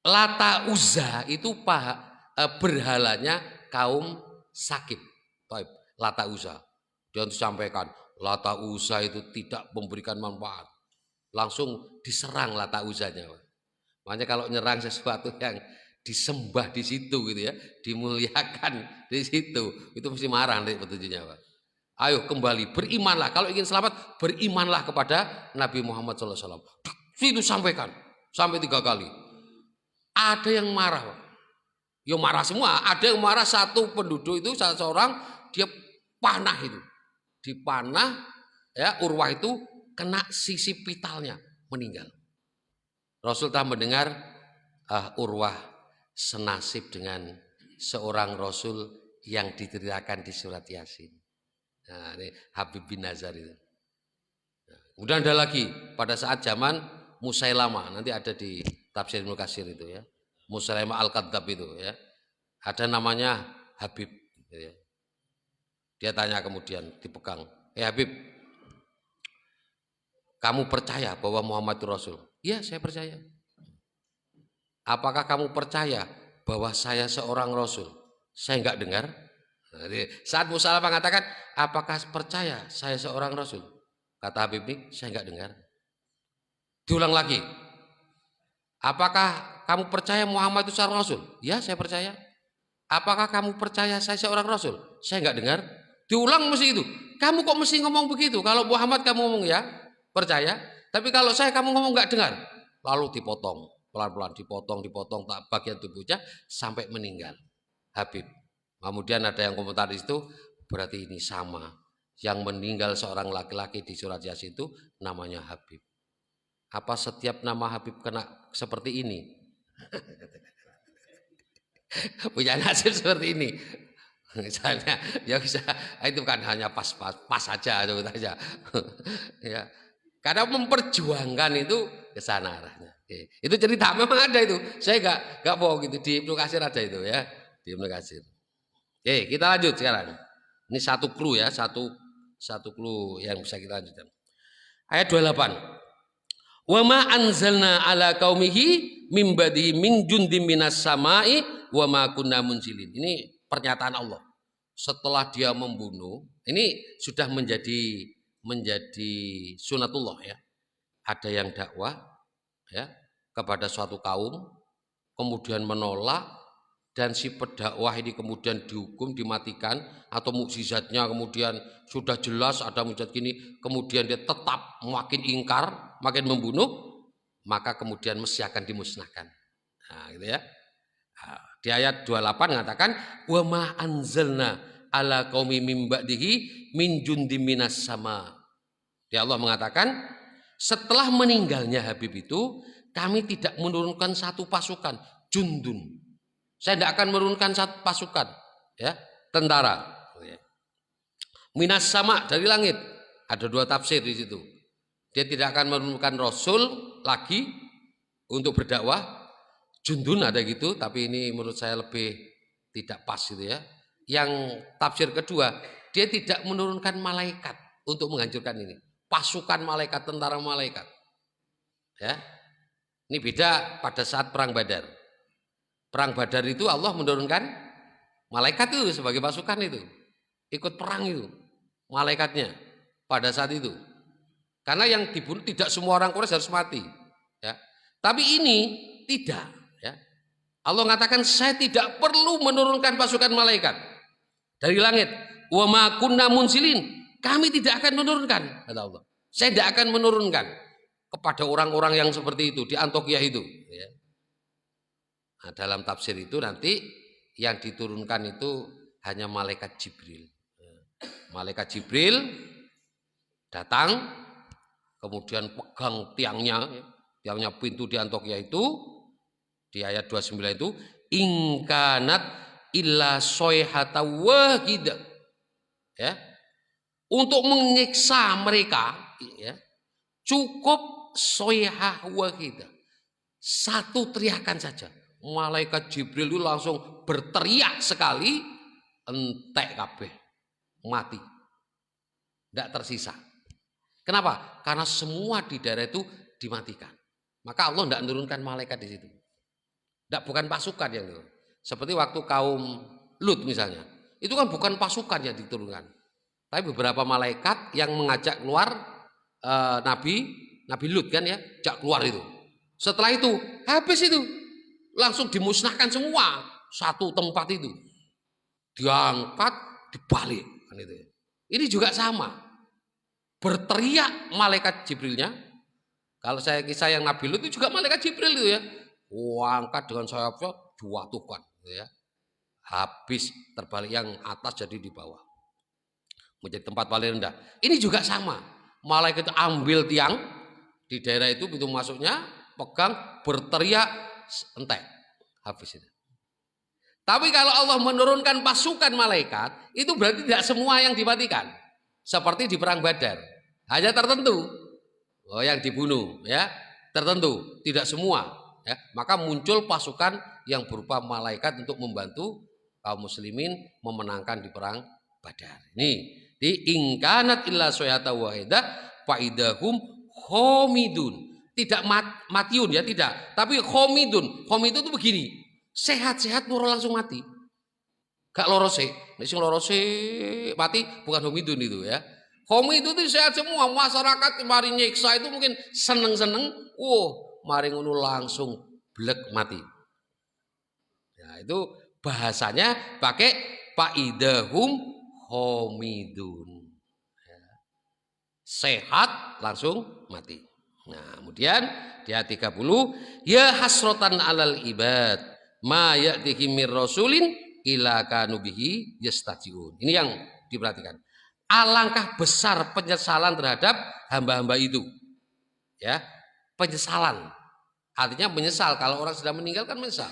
Lata Uzza itu berhalanya kaum Sakib. Lata Uzza. Dia sampaikan, Lata Uzza itu tidak memberikan manfaat. Langsung diserang Lata Uzzanya. Makanya kalau nyerang sesuatu yang disembah di situ gitu ya, dimuliakan di situ, itu mesti marah nanti petunjuknya Pak. Ayo kembali, berimanlah. Kalau ingin selamat, berimanlah kepada Nabi Muhammad SAW. Itu sampaikan, sampai 3 kali. Ada yang marah, ya marah semua. Ada yang marah, satu penduduk itu, seorang dia panah itu, dipanah ya. Urwah itu kena sisi vitalnya, meninggal. Rasul tak mendengar Urwah senasib dengan seorang Rasul yang diceritakan di surat Yasin. Nah, ini Habib bin Nazar itu. Kemudian ada lagi pada saat zaman Musailama, nanti ada di Tafsir Ibnu Katsir itu ya. Musailamah Al-Kadzab itu ya. Ada namanya Habib gitu ya. Dia tanya kemudian dipegang, Habib, kamu percaya bahwa Muhammad itu Rasul? Iya, saya percaya. Apakah kamu percaya bahwa saya seorang Rasul? Saya enggak dengar. Saat Musailamah mengatakan, apakah percaya saya seorang Rasul? Kata Habib ini, saya enggak dengar. Diulang lagi. Apakah kamu percaya Muhammad itu seorang Rasul? Ya, saya percaya. Apakah kamu percaya saya seorang Rasul? Saya enggak dengar. Diulang mesti itu. Kamu kok mesti ngomong begitu? Kalau Muhammad kamu ngomong ya, percaya. Tapi kalau saya kamu ngomong enggak dengar. Lalu dipotong, pelan-pelan dipotong tak bagian tubuhnya sampai meninggal. Habib. Kemudian ada yang komentar di situ, berarti ini sama. Yang meninggal seorang laki-laki di surat Yasin itu namanya Habib. Apa setiap nama Habib kena seperti ini? Punya nasib seperti ini. Misalnya, ya bisa, itu kan hanya pas saja, aja. Ya, karena memperjuangkan itu ke sana arahnya. Itu cerita memang ada itu. Saya enggak bohong gitu, di Ibnu Katsir ada itu ya, di Ibnu Katsir. Kita lanjut sekarang. Ini satu clue ya, satu clue yang bisa kita lanjutkan. Ayat 28. Wa ma anzalna ala qaumihi mim badi min jundim minas samai wa ma kunna munzilin. Ini pernyataan Allah. setelah dia membunuh, ini sudah menjadi sunatullah ya. Ada yang dakwah ya kepada suatu kaum, kemudian menolak, dan si pendakwah ini kemudian dihukum, dimatikan, atau mukjizatnya kemudian sudah jelas ada mukjizat gini, kemudian dia tetap makin ingkar, makin membunuh, maka kemudian mesti akan dimusnahkan. Nah, gitu ya. Nah, di ayat 28 mengatakan wa ma anzalna ala qaumi mim ba'dihi min jundim minas sama. Ya Allah mengatakan setelah meninggalnya Habib itu kami tidak menurunkan satu pasukan jundun. Saya tidak akan menurunkan satu pasukan ya, tentara. Minas sama dari langit. Ada dua tafsir di situ. Dia tidak akan menurunkan rasul lagi untuk berdakwah. Jundun ada gitu, tapi ini menurut saya lebih tidak pas gitu ya. Yang tafsir kedua, dia tidak menurunkan malaikat untuk menghancurkan ini. Pasukan malaikat, tentara malaikat. Ya. Ini beda pada saat perang Badar. Perang Badar itu Allah menurunkan malaikat itu sebagai pasukan itu. Ikut perang itu. Malaikatnya pada saat itu. Karena yang dibunuh tidak semua orang Quraisy harus mati. Ya. Tapi ini tidak. Ya. Allah mengatakan saya tidak perlu menurunkan pasukan malaikat dari langit. Wa ma kunna munzilin. Kami tidak akan menurunkan, kata Allah. Saya tidak akan menurunkan kepada orang-orang yang seperti itu di Antioquia itu. Ya. Nah, dalam tafsir itu nanti yang diturunkan itu hanya malaikat Jibril. Malaikat Jibril datang, kemudian pegang tiangnya pintu di Antioquia itu, di ayat 29 itu, ingkanat illa soyhata wahidah. Ya. Untuk menyiksa mereka, ya, cukup soyhah wahidah. Satu teriakan saja. Malaikat Jibril itu langsung berteriak sekali, entek kabeh, mati. Tidak tersisa. Kenapa? Karena semua di daerah itu dimatikan. Maka Allah tidak menurunkan malaikat di situ. Tidak, bukan pasukan yang itu. Seperti waktu kaum Lut misalnya. Itu kan bukan pasukan yang diturunkan. Tapi beberapa malaikat yang mengajak keluar Nabi Lut kan ya. Ajak keluar itu. Setelah itu habis itu. Langsung dimusnahkan semua. Satu tempat itu. Diangkat, dibalik. Kan itu. Ini juga sama. Berteriak malaikat Jibrilnya. Kalau saya kisah yang Nabi Lut itu juga malaikat Jibril itu ya. Angkat dengan sayapnya diwatukan gitu ya. Habis terbalik, yang atas jadi di bawah. Menjadi tempat paling rendah. Ini juga sama. Malaikat itu ambil tiang di daerah itu, pintu masuknya, pegang, berteriak, entek. Habis itu. Tapi kalau Allah menurunkan pasukan malaikat, itu berarti tidak semua yang dimatikan. Seperti di perang Badar. Hanya tertentu. Oh, yang dibunuh ya, tertentu, tidak semua. Ya, maka muncul pasukan yang berupa malaikat untuk membantu kaum muslimin memenangkan di perang Badar. Ini di ingkanat illa soyata wahidah faidahum khomidun. Tidak matiun ya, tidak, tapi khomidun. Khomidun itu begini, sehat-sehat nur langsung mati. Gak lorose, sing lorose mati bukan khomidun itu ya. Khomidun itu sehat semua, masyarakat mari nyiksa itu mungkin seneng-seneng, mari ngono langsung blek mati. Nah, itu bahasanya pakai faidahum khomidun. Sehat langsung mati. Nah, kemudian di ayat 30, ya hasrotan alal ibad ma ya'tihim mir rasulin ila kanu bihi yastajiun. Ini yang diperhatikan. Alangkah besar penyesalan terhadap hamba-hamba itu. Ya, penyesalan. Artinya menyesal, kalau orang sudah meninggal kan menyesal.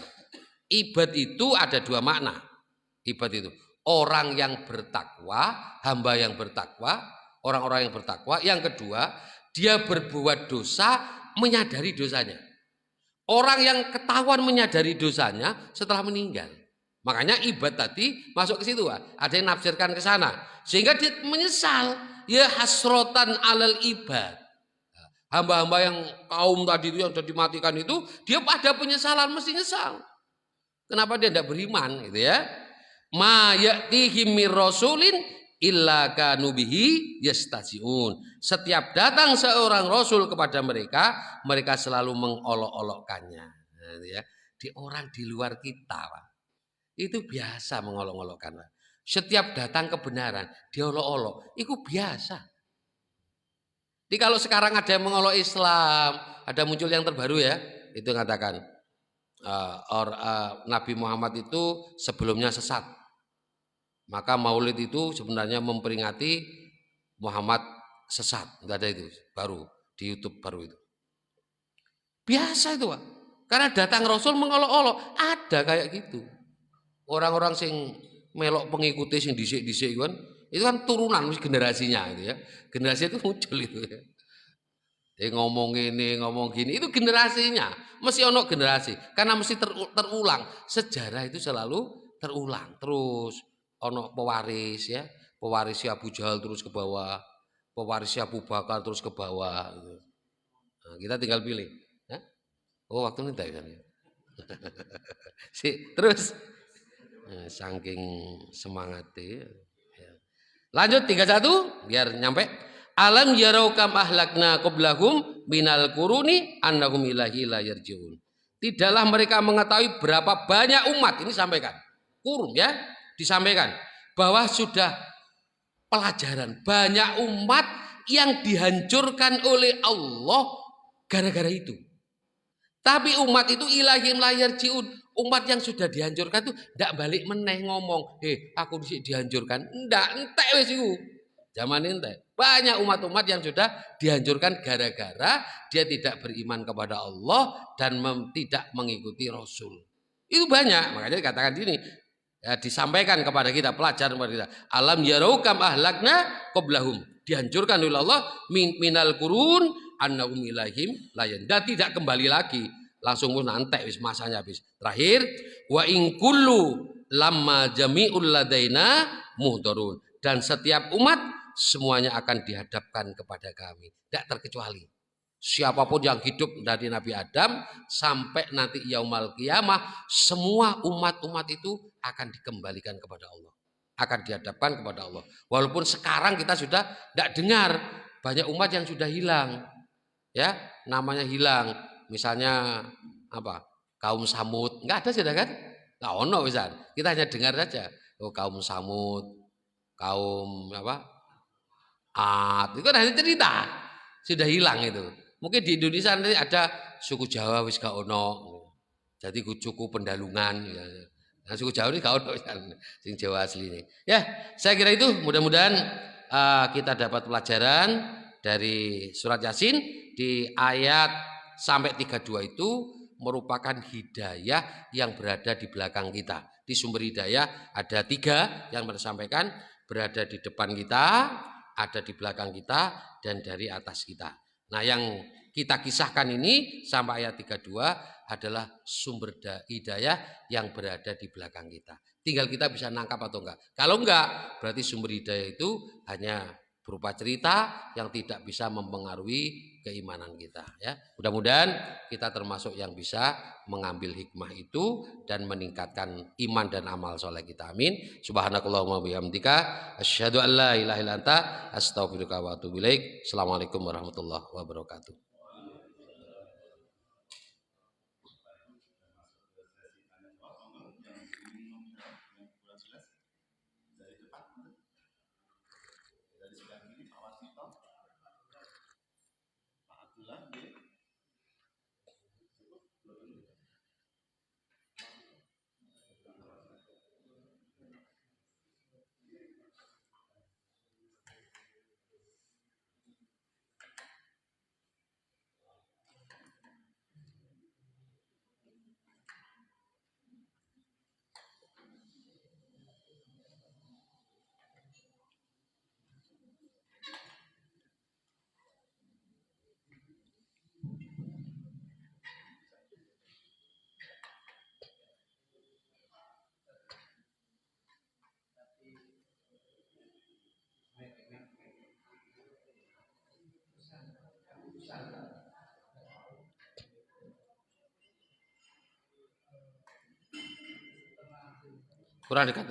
Ibad itu ada dua makna. Ibad itu orang yang bertakwa, hamba yang bertakwa, orang-orang yang bertakwa. Yang kedua, dia berbuat dosa menyadari dosanya. Orang yang ketahuan menyadari dosanya setelah meninggal. Makanya ibad tadi masuk ke situ. Ada yang nafsirkan ke sana. Sehingga dia menyesal. Ya hasrotan alal ibad. Hamba-hamba yang kaum tadi itu yang sudah dimatikan itu, dia pada penyesalan, mesti nyesal. Kenapa dia tidak beriman gitu ya? ma ya'tihim mir rasulin illa kanu bihi yastahzi'un. Setiap datang seorang rasul kepada mereka, mereka selalu mengolok-olokkannya. Nah, ya. Di orang di luar kita, Pak, itu biasa mengolok-olokkan. Pak. Setiap datang kebenaran, diolok-olok, itu biasa. Jadi kalau sekarang ada yang mengolok Islam, ada muncul yang terbaru ya, itu mengatakan Nabi Muhammad itu sebelumnya sesat. Maka Maulid itu sebenarnya memperingati Muhammad sesat. Enggak ada itu, baru di YouTube baru itu. Biasa itu, Pak. Karena datang Rasul mengolok-olok, ada kayak gitu. Orang-orang sing melok pengikuti sing dhisik-dhisik itu kan turunan generasinya gitu ya. Generasi itu muncul itu ya. Jadi ngomong ini, ngomong gini, itu generasinya. Mesti ono generasi. Karena mesti terulang. Sejarah itu selalu terulang. Terus ono pewaris ya. Pewarisnya Abu Jahal terus ke bawah. Pewarisnya Abu Bakar terus ke bawah. Gitu. Nah, kita tinggal pilih. Ya? Oh waktu ini tak kan ya. Terus saking semangatnya. Ya. Lanjut 31 biar nyampe. Alam yarau kam ahlakna qablahum minal quruni annahum ilahi la yarjiun. Tidaklah mereka mengetahui berapa banyak umat, ini sampaikan. Kurun ya, disampaikan bahwa sudah pelajaran banyak umat yang dihancurkan oleh Allah gara-gara itu. Tapi umat itu ilahim la yarjiun. Umat yang sudah dihancurkan itu ndak balik meneh ngomong, aku dihancurkan." Entek wis iku. Zaman ente banyak umat-umat yang sudah dihancurkan gara-gara dia tidak beriman kepada Allah dan tidak mengikuti Rasul. Itu banyak, makanya dikatakan sini ya, disampaikan kepada kita pelajaran kepada kita. Alam yaraukam ahlakna qablahum, dihancurkan oleh Allah minal qurun annahum ilahim layan, dan tidak kembali lagi, langsung nanti wis masanya habis. Terakhir wa in kullu lamma jami'ul ladaina muhdharun, dan setiap umat semuanya akan dihadapkan kepada kami, tidak terkecuali. Siapapun yang hidup dari Nabi Adam sampai nanti yaumul qiyamah, semua umat-umat itu akan dikembalikan kepada Allah, akan dihadapkan kepada Allah. Walaupun sekarang kita sudah tidak dengar banyak umat yang sudah hilang, ya namanya hilang. Misalnya apa? Kaum Samud, nggak ada sudah kan? Nggak ono misal. Kita hanya dengar saja. Oh kaum Samud, kaum apa? Itu kan hanya cerita, sudah hilang itu. Mungkin di Indonesia nanti ada suku Jawa wis gak ono, jadi suku Pendalungan. Ya. Nah, suku Jawa ini gak ono, sing Jawa asli ini. Ya, saya kira itu. Mudah-mudahan kita dapat pelajaran dari surat Yasin di ayat sampai 32 itu merupakan hidayah yang berada di belakang kita. Di sumber hidayah ada 3 yang disampaikan, berada di depan kita, ada di belakang kita, dan dari atas kita. Nah yang kita kisahkan ini sampai ayat 32 adalah sumber hidayah yang berada di belakang kita. Tinggal kita bisa nangkap atau enggak. Kalau enggak, berarti sumber hidayah itu hanya berupa cerita yang tidak bisa mempengaruhi keimanan kita. Ya, mudah-mudahan kita termasuk yang bisa mengambil hikmah itu dan meningkatkan iman dan amal soleh kita. Amin. Subhanakallahumma bihamdika asyhadu an la ilaha illa anta astaghfiruka wa atubu ilaik. Assalamualaikum warahmatullahi wabarakatuh. Kurang dekat.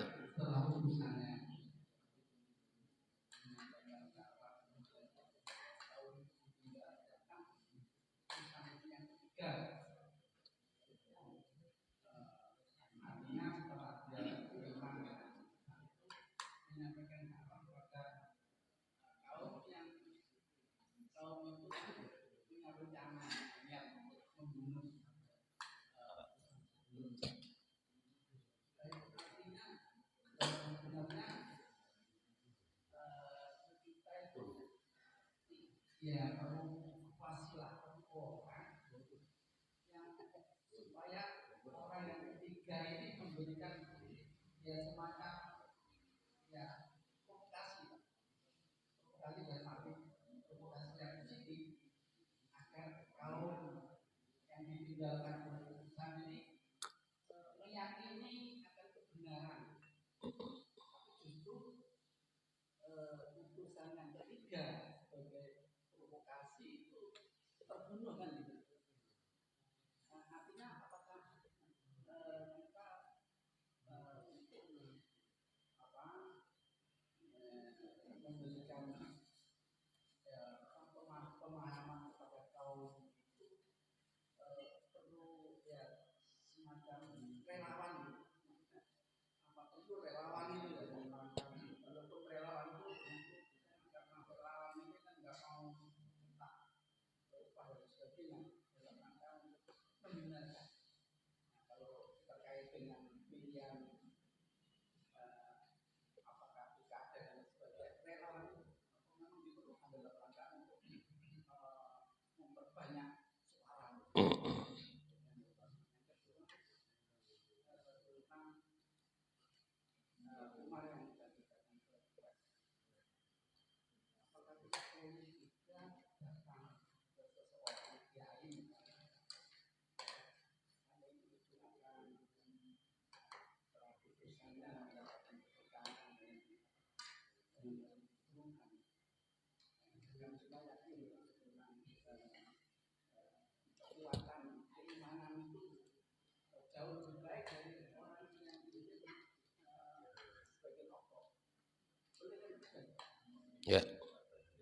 Ya,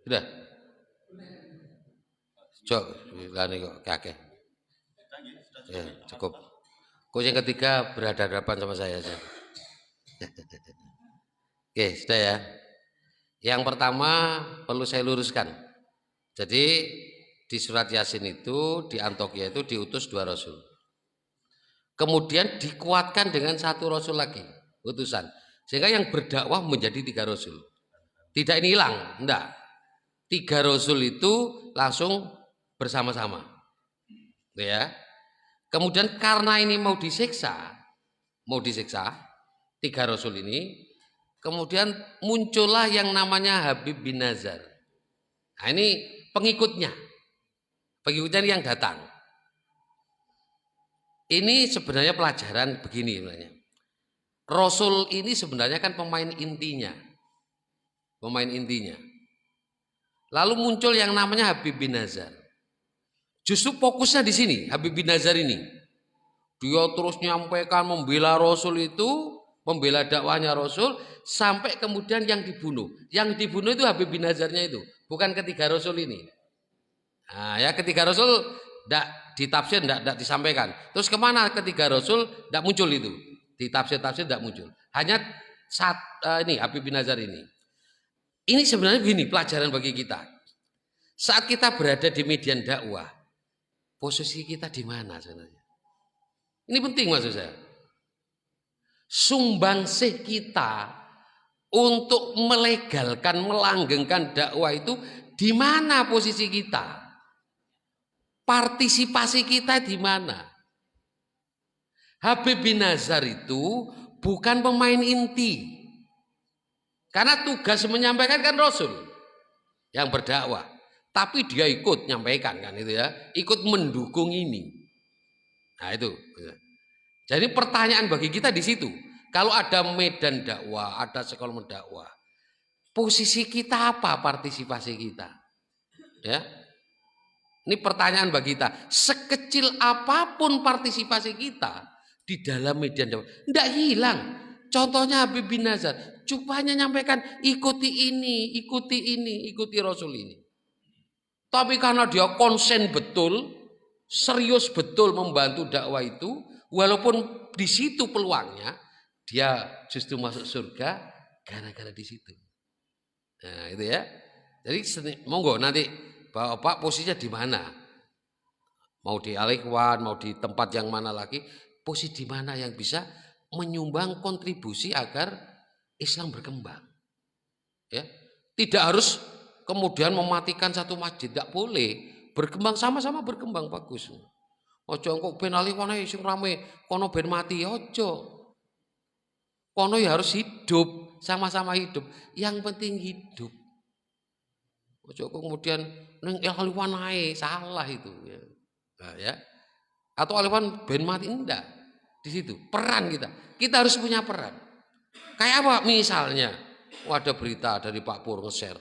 sudah. Cok, lani kok kakek. Ya, cukup. Kok yang ketiga berhadapan sama saya aja. Oke, sudah ya. Yang pertama perlu saya luruskan. Jadi di surat Yasin itu di Antioquia itu diutus 2 rasul. Kemudian dikuatkan dengan 1 rasul lagi utusan. Sehingga yang berdakwah menjadi 3 rasul. Tidak ini hilang, enggak. 3 rasul itu langsung bersama-sama. Ya. Kemudian karena ini mau disiksa 3 rasul ini, kemudian muncullah yang namanya Habib bin Nazar. Nah, ini pengikutnya yang datang. Ini sebenarnya pelajaran begini sebenarnya. Rasul ini sebenarnya kan pemain intinya. Lalu muncul yang namanya Habib bin Nazar. Justru fokusnya di sini, Habib bin Nazar ini. Dia terus nyampaikan membela Rasul itu, membela dakwahnya Rasul, sampai kemudian yang dibunuh. Yang dibunuh itu Habib bin Nazarnya itu, bukan ketiga Rasul ini. Nah, ya ketiga Rasul tidak ditafsir, tidak disampaikan. Terus kemana ketiga Rasul? Tidak muncul itu. Ditafsir tidak muncul. Hanya ini Habib bin Nazar ini. Ini sebenarnya begini pelajaran bagi kita. Saat kita berada di median dakwah, posisi kita di mana sebenarnya? Ini penting maksud saya. Sumbangsih kita untuk melegalkan, melanggengkan dakwah itu di mana posisi kita? Partisipasi kita di mana? Habib bin Nazar itu bukan pemain inti. Karena tugas menyampaikan kan Rasul yang berdakwah. Tapi dia ikut nyampaikan kan itu ya. Ikut mendukung ini. Nah itu. Jadi pertanyaan bagi kita di situ. Kalau ada medan dakwah, ada sekolah mendakwah. Posisi kita apa? Partisipasi kita. Ya. Ini pertanyaan bagi kita. Sekecil apapun partisipasi kita di dalam medan dakwah, tidak hilang. Contohnya Habib bin Nazar, cupanya nyampaikan ikuti ini, ikuti Rasul ini. Tapi karena dia konsen betul, serius betul membantu dakwah itu, walaupun di situ peluangnya dia justru masuk surga gara-gara di situ. Nah, itu ya. Jadi monggo nanti Bapak posisinya di mana? Mau di Al-Ikhwan, mau di tempat yang mana lagi, posisi di mana yang bisa menyumbang kontribusi agar Islam berkembang. Ya. Tidak harus kemudian mematikan satu masjid, tidak boleh. Berkembang sama-sama berkembang bagus. Ojo kok ben Al-Ikhwan sing rame kono ben mati, ojo. Kono ya harus hidup, sama-sama hidup. Yang penting hidup. Ojo kok kemudian neng Al-Ikhwan ae, salah itu ya. Nah, ya. Atau Al-Ikhwan ben mati, enggak. Di situ peran kita. Kita harus punya peran. Kayak apa misalnya? Ada berita dari Pak Pur nge-share,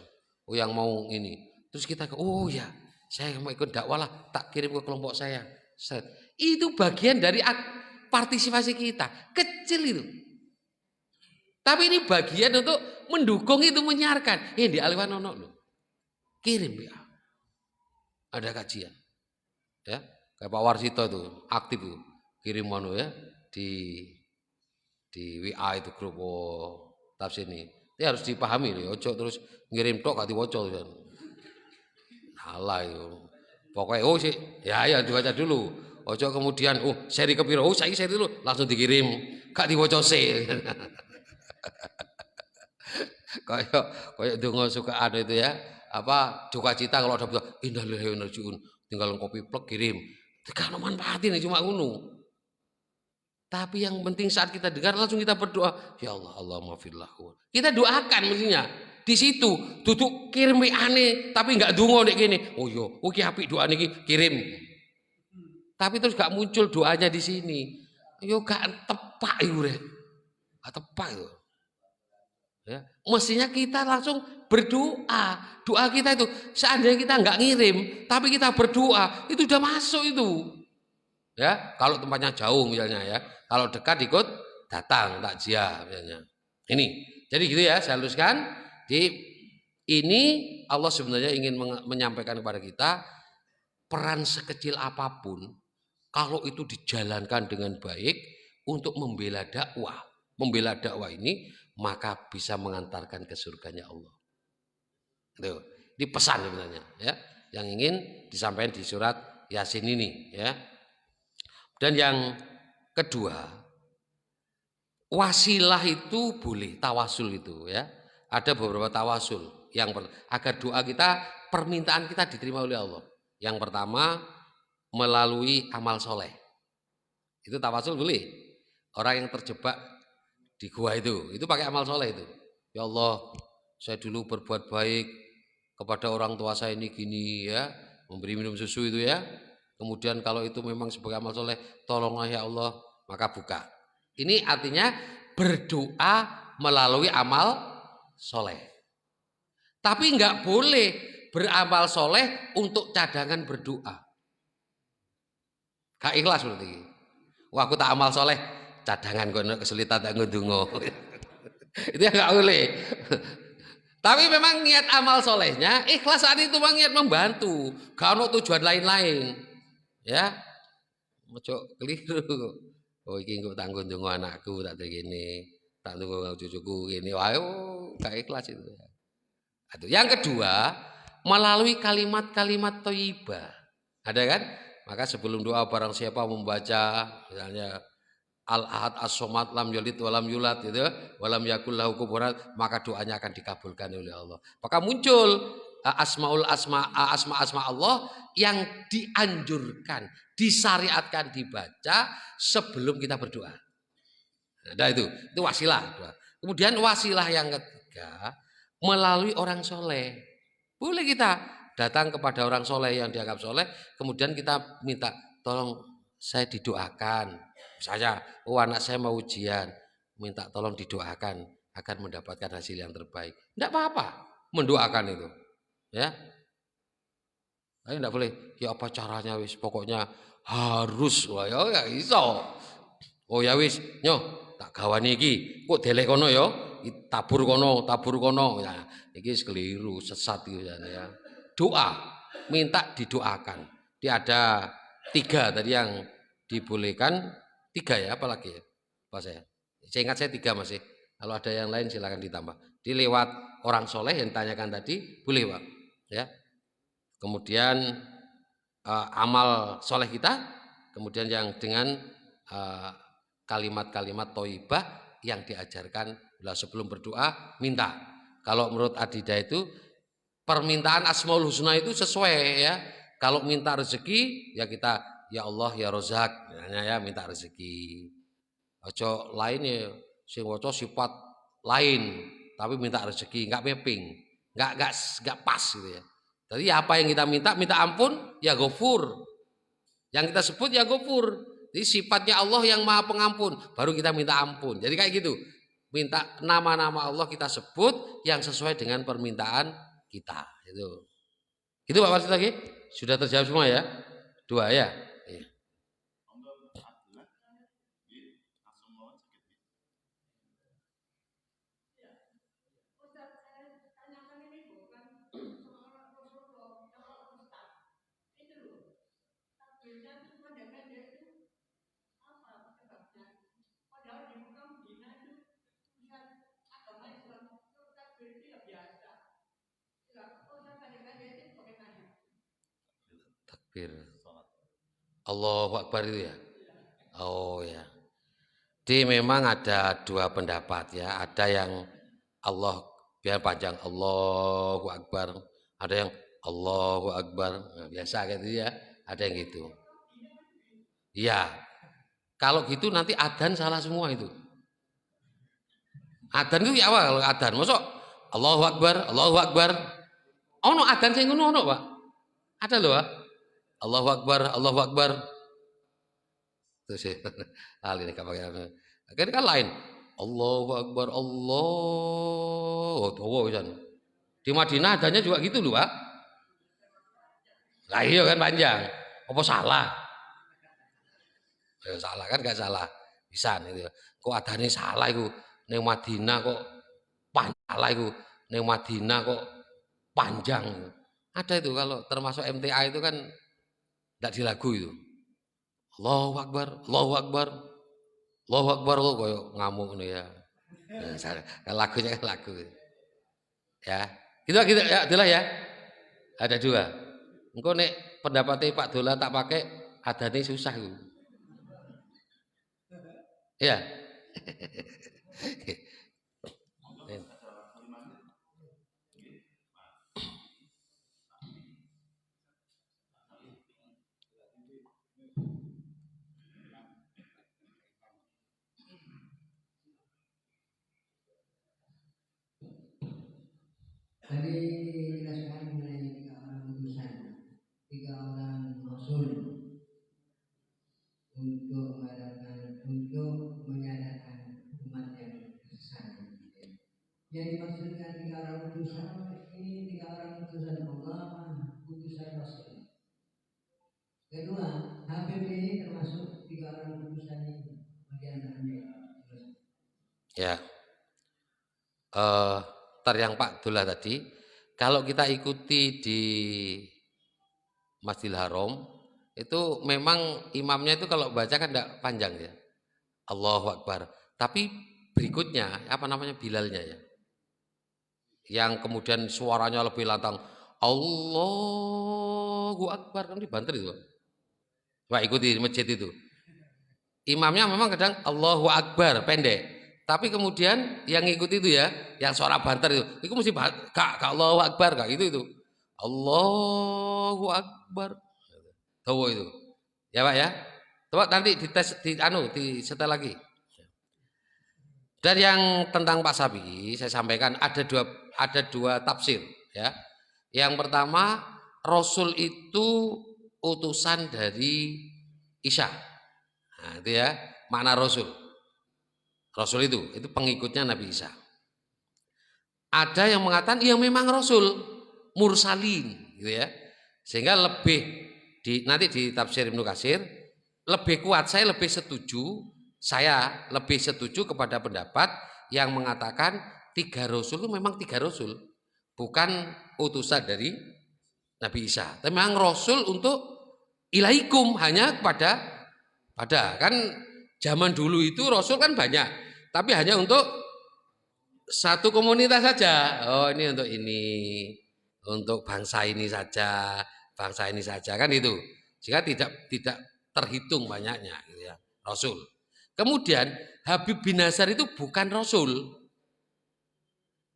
yang mau ini. Terus kita oh ya, saya mau ikut dakwah lah, tak kirim ke kelompok saya. Set. Itu bagian dari partisipasi kita. Kecil itu. Tapi ini bagian untuk mendukung itu, menyiarkan. Di Al-Ikhwan ono loh. Kirim ya. Ada kajian. Ya, kayak Pak Warsito itu aktif itu. Kirim ya di WA itu grup tafsir ini. Ini harus dipahami nih, ojo terus ngirim tok gak diwaca kan. Salah itu. Pokoknya sih, ya dibaca dulu. Ojo kemudian seri kepiro, saya seri dulu langsung dikirim, gak diwaca sih. Kayak donga suka ada itu ya. Apa duka cita kalau ada innalillahi wa inna ilaihi raji'un, tinggal kopi plek kirim. Tekan manfaatin cuma ngono. Tapi yang penting saat kita dengar langsung kita berdoa, ya Allah, Allahumma firlahu. Kita doakan mestinya. Di situ duduk kirim WA-ne tapi enggak donga nek kene. Oh yo, oke apik doa niki kirim. Tapi terus gak muncul doanya di sini. Yo gak tepak iku rek. Gak tepak itu. Ya, mestinya kita langsung berdoa. Doa kita itu seandainya kita enggak ngirim, tapi kita berdoa, itu udah masuk itu. Ya, kalau tempatnya jauh misalnya ya. Kalau dekat ikut datang takziah misalnya. Ini. Jadi gitu ya, saya luruskan. Ini Allah sebenarnya ingin menyampaikan kepada kita peran sekecil apapun kalau itu dijalankan dengan baik untuk membela dakwah. Membela dakwah ini maka bisa mengantarkan ke surganya Allah. Tuh, ini pesan sebenarnya ya yang ingin disampaikan di surat Yasin ini ya. Dan yang kedua, wasilah itu boleh, tawasul itu ya. Ada beberapa tawasul yang agar doa kita, permintaan kita diterima oleh Allah. Yang pertama, melalui amal soleh. Itu tawasul boleh. Orang yang terjebak di gua itu pakai amal soleh itu. Ya Allah, saya dulu berbuat baik kepada orang tua saya ini gini ya, memberi minum susu itu ya. Kemudian kalau itu memang sebagai amal soleh, tolonglah ya Allah, maka buka. Ini artinya berdoa melalui amal soleh. Tapi nggak boleh beramal soleh untuk cadangan berdoa. Gak ikhlas berarti. Wah aku tak amal soleh, cadangan gue kesulitan tak ngedungo. Itu ya nggak boleh. Tapi memang niat amal solehnya, ikhlas saat itu memang niat membantu. Gak ada tujuan lain-lain. Ya, ojo keliru. Oh iki engko tak ndonga anakku tak begini, tak ndonga cucuku gini. Wah, gak ikhlas itu. Aduh. Yang kedua, melalui kalimat-kalimat thayyibah. Ada kan? Maka sebelum doa barang siapa membaca misalnya Al-Ahad As-Somad lam yalid walam yulad gitu, walam yakul lahu kufuwan, maka doanya akan dikabulkan oleh Allah. Maka muncul asma Allah yang dianjurkan, disyariatkan dibaca sebelum kita berdoa. Nah, itu wasilah. Kemudian wasilah yang ketiga melalui orang soleh. Boleh kita datang kepada orang soleh yang dianggap soleh, kemudian kita minta tolong saya didoakan. Misalnya, anak saya mau ujian, minta tolong didoakan agar mendapatkan hasil yang terbaik. Tidak apa-apa mendoakan itu. Ya, tapi tidak boleh. Ya apa caranya wis? Pokoknya harus. Wah ya iso. Oh ya wis, nyo tak gawani iki. Kok deleh kono ya? Tabur kono. Ya, iki keliru, sesat gitu ya. Doa, minta didoakan. Dia ada Tiga tadi yang dibolehkan, tiga ya, apalagi ya Pak saya ingat saya tiga masih. Kalau ada yang lain silakan ditambah. Di lewat orang soleh yang ditanyakan tadi boleh Pak ya. Kemudian amal soleh kita, kemudian yang dengan kalimat-kalimat toibah yang diajarkan sebelum berdoa minta. Kalau menurut Adida itu permintaan Asmaul Husna itu sesuai ya. Kalau minta rezeki ya kita ya Allah ya Rozak, ya minta rezeki. Ojo lain ya sing waca sifat lain tapi minta rezeki, enggak mapping, enggak pas gitu ya. Jadi apa yang kita minta, minta ampun ya Ghafur. Yang kita sebut ya Ghafur. Jadi sifatnya Allah yang Maha Pengampun, baru kita minta ampun. Jadi kayak gitu. Minta nama-nama Allah kita sebut yang sesuai dengan permintaan kita. Itu Pak Wasid lagi? Sudah terjawab semua ya? Dua ya? Iya. Takbir. Allahu Akbar itu ya? Oh ya. Jadi memang ada dua pendapat ya. Ada yang Allah biar panjang Allahu Akbar. Ada yang Allahu Akbar. Nah, biasa gitu ya. Ada yang gitu. Iya. Kalau gitu nanti adzan salah semua itu. Adzan itu ya apa kalau adzan? Masuk Allahu Akbar, Allahu Akbar. Ono adzan sing ngono ono, Pak. Ada loh, Pak. Allahu Akbar, Allahu Akbar. Terus ya, hal ini kan lain. Allahu Akbar, Allah. Oh, di Madinah adanya juga gitu loh, Pak. Lah iya kan panjang. Apa salah? Ya, salah kan gak salah. Bisa nih. Kok adanya salah itu? Neng Madinah kok salah itu? Neng Madinah kok panjang? Ada itu kalau termasuk MTA itu kan tidak dilagu itu. Allahu Akbar, Allahu Akbar, Allahu Akbar lo koyo ngamuk nih ya. Lagunya kan lagu. Ya, gitu ya, itulah ya. Ada dua. Engkau nek pendapatnya Pak Dola tak pakai adane susah itu. Ya. Tadi dijelaskan mengenai tiga orang utusan, tiga orang rasul untuk menyadarkan umat yang tersesat. Yang dimaksudkan tiga orang utusan ini tiga orang utusan Allah, utusan Rasul. Kedua, Habib ini termasuk tiga orang utusan ini bagian ya. Yang Pak Dola tadi, kalau kita ikuti di Masjidil Haram itu memang imamnya itu kalau baca kan tidak panjang ya. Allahu Akbar. Tapi berikutnya apa namanya Bilalnya ya. Yang kemudian suaranya lebih lantang. Allahu Akbar kan di Banten itu. Wah ikuti di masjid itu. Imamnya memang kadang Allahu Akbar pendek. Tapi kemudian yang ngikut itu ya, yang suara banter itu mesti kak Allahu Akbar kak itu. Allahu Akbar. Tahu itu. Ya Pak ya. Coba nanti dites di setel lagi. Dan yang tentang Pak Sabi saya sampaikan ada dua tafsir ya. Yang pertama Rasul itu utusan dari Isa. Nah, itu ya makna Rasul. Rasul itu pengikutnya Nabi Isa. Ada yang mengatakan yang memang Rasul mursalin gitu ya. Sehingga lebih nanti di tafsir Ibnu Katsir lebih kuat, saya lebih setuju kepada pendapat yang mengatakan tiga Rasul itu memang tiga Rasul, bukan utusan dari Nabi Isa. Tapi memang Rasul untuk ilaikum hanya pada kan zaman dulu itu rasul kan banyak, tapi hanya untuk satu komunitas saja. Oh, ini untuk bangsa ini saja, kan itu. Jika tidak terhitung banyaknya gitu ya, rasul. Kemudian Habib bin Nazar itu bukan rasul,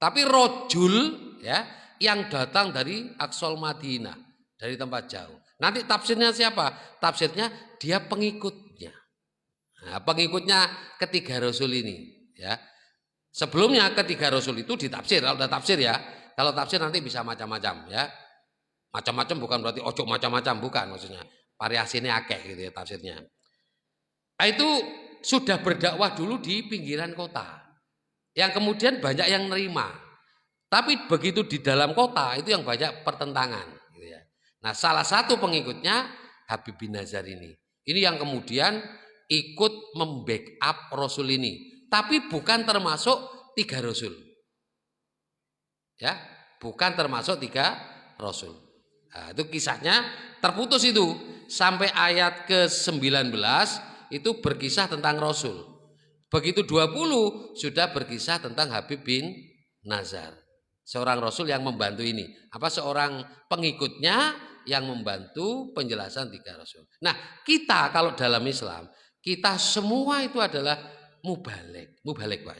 tapi rojul ya, yang datang dari Aqsal Madinah, dari tempat jauh. Nanti tafsirnya siapa? Tafsirnya dia pengikutnya. Nah, pengikutnya ketiga rasul ini ya. Sebelumnya ketiga rasul itu ditafsir, kalau udah tafsir ya. Kalau tafsir nanti bisa macam-macam ya. Macam-macam bukan berarti ojo macam-macam, bukan maksudnya. Variasinya akeh gitu ya tafsirnya. Nah, itu sudah berdakwah dulu di pinggiran kota. Yang kemudian banyak yang nerima. Tapi begitu di dalam kota itu yang banyak pertentangan gitu ya. Nah, salah satu pengikutnya Habib bin Nazar ini. Ini yang kemudian ikut membackup rasul ini. Tapi bukan termasuk tiga rasul. Ya, bukan termasuk tiga rasul. Nah, itu kisahnya terputus itu sampai ayat ke-19 itu berkisah tentang rasul. Begitu 20 sudah berkisah tentang Habib bin Nazar. Seorang rasul yang membantu ini. Apa seorang pengikutnya yang membantu penjelasan tiga rasul. Nah, kita kalau dalam Islam, kita semua itu adalah mubalik Pak.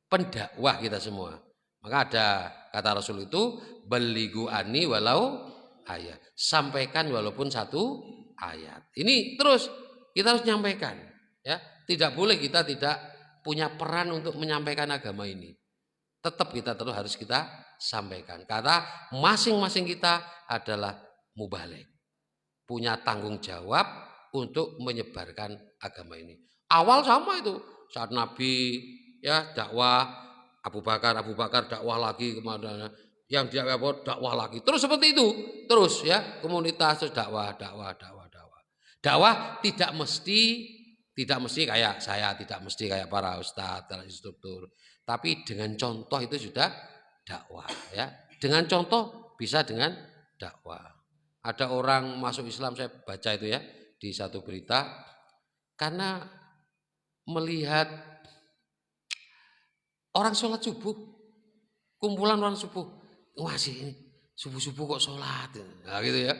Pendakwah kita semua. Maka ada kata Rasul itu baligu ani walau ayat. Sampaikan walaupun satu ayat. Ini terus kita harus nyampaikan ya. Tidak boleh kita tidak punya peran untuk menyampaikan agama ini. Tetap kita terus harus kita sampaikan. Karena masing-masing kita adalah mubalik. Punya tanggung jawab untuk menyebarkan agama ini. Awal sama itu saat Nabi ya dakwah, Abu Bakar dakwah lagi kemana, yang dia dakwah lagi, terus seperti itu terus ya, komunitas terus dakwah. Dakwah tidak mesti kayak saya, tidak mesti kayak para ustadz, instruktur, tapi dengan contoh itu sudah dakwah ya. Dengan contoh bisa dengan dakwah. Ada orang masuk Islam, saya baca itu ya di satu berita, karena melihat orang sholat subuh, kumpulan orang subuh, wah sih ini subuh kok sholat, nah gitu ya,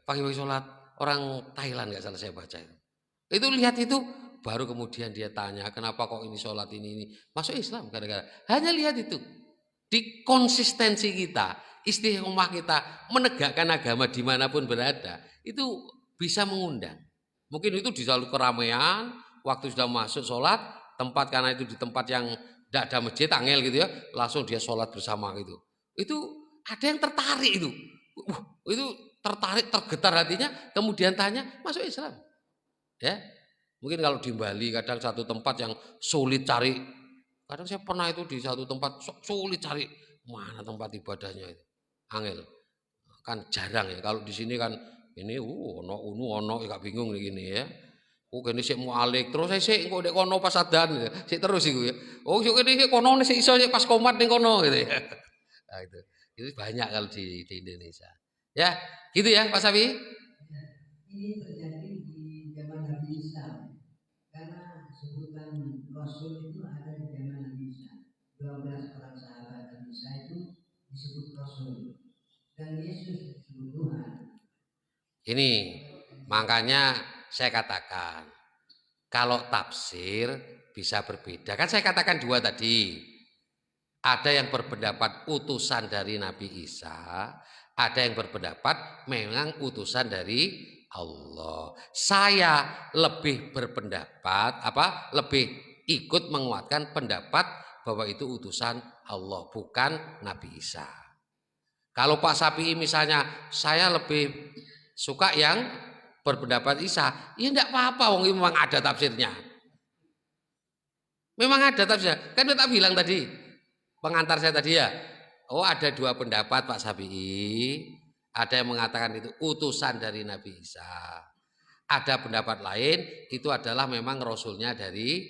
pagi-pagi sholat, orang Thailand nggak salah saya baca itu lihat itu, baru kemudian dia tanya kenapa kok ini sholat ini masuk Islam gara-gara hanya lihat itu, di konsistensi kita, istiqomah kita menegakkan agama dimanapun berada, itu bisa mengundang. Mungkin itu di jalur keramaian, waktu sudah masuk sholat, tempat karena itu di tempat yang tidak ada masjid, angel gitu ya, langsung dia sholat bersama gitu. Itu ada yang tertarik itu. Itu tertarik, tergetar hatinya, kemudian tanya, masuk Islam. Ya, mungkin kalau di Bali kadang satu tempat yang sulit cari, kadang saya pernah itu di satu tempat sulit cari mana tempat ibadahnya itu, angel. Kan jarang ya, kalau di sini kan ini ono gak bingung gini ya. Oh kene sik mualik terus saya sik engko nek kono pas adzan sik terus iku ya. Oh sik kene sik kono sik iso sik pas komat ning kono gitu ya. Nah itu. Itu banyak kalau di Indonesia. Ya, gitu ya Pak Safi. Ini terjadi di zaman Nabi Isa. Karena sebutan Rasul itu ada di zaman Nabi Isa. 12 orang sahabat Nabi Isa itu disebut Rasul. Dan Yesus disebut Tuhan. Ini makanya saya katakan kalau tafsir bisa berbeda. Kan saya katakan dua tadi. Ada yang berpendapat utusan dari Nabi Isa, ada yang berpendapat memang utusan dari Allah. Saya lebih berpendapat lebih ikut menguatkan pendapat bahwa itu utusan Allah, bukan Nabi Isa. Kalau Pak Sapi misalnya, saya lebih suka yang berpendapat Isa, ya enggak apa-apa, wong memang ada tafsirnya. Memang ada tafsirnya. Kan kita bilang tadi, pengantar saya tadi ya. Oh, ada dua pendapat Pak Sabi'i. Ada yang mengatakan itu utusan dari Nabi Isa. Ada pendapat lain, itu adalah memang rasulnya dari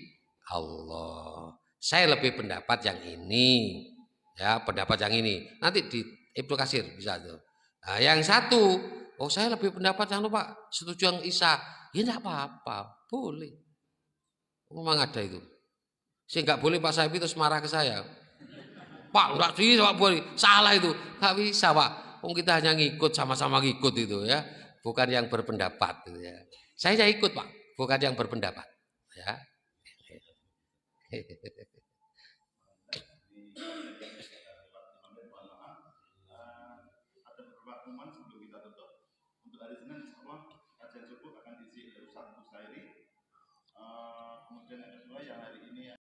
Allah. Saya lebih pendapat yang ini. Ya, pendapat yang ini. Nanti di Ibnu Katsir bisa tuh. Nah, yang satu, oh saya lebih pendapat yang Pak, setuju yang Isa. Ya enggak apa-apa, boleh. Memang ada itu. Saya nggak boleh Pak Sabi terus marah ke saya. Pak, enggak bisa Pak boleh. Salah itu. Enggak bisa Pak. Kita hanya ngikut, sama-sama ngikut itu ya. Bukan yang berpendapat gitu ya. Saya ikut Pak, bukan yang berpendapat. Ya. Ada beberapa pengumuman sebelum kita tutup. Untuk hari Senin, insya Allah kajian subuh akan diisi oleh Ustaz Busairi. Kemudian yang kedua yang hari ini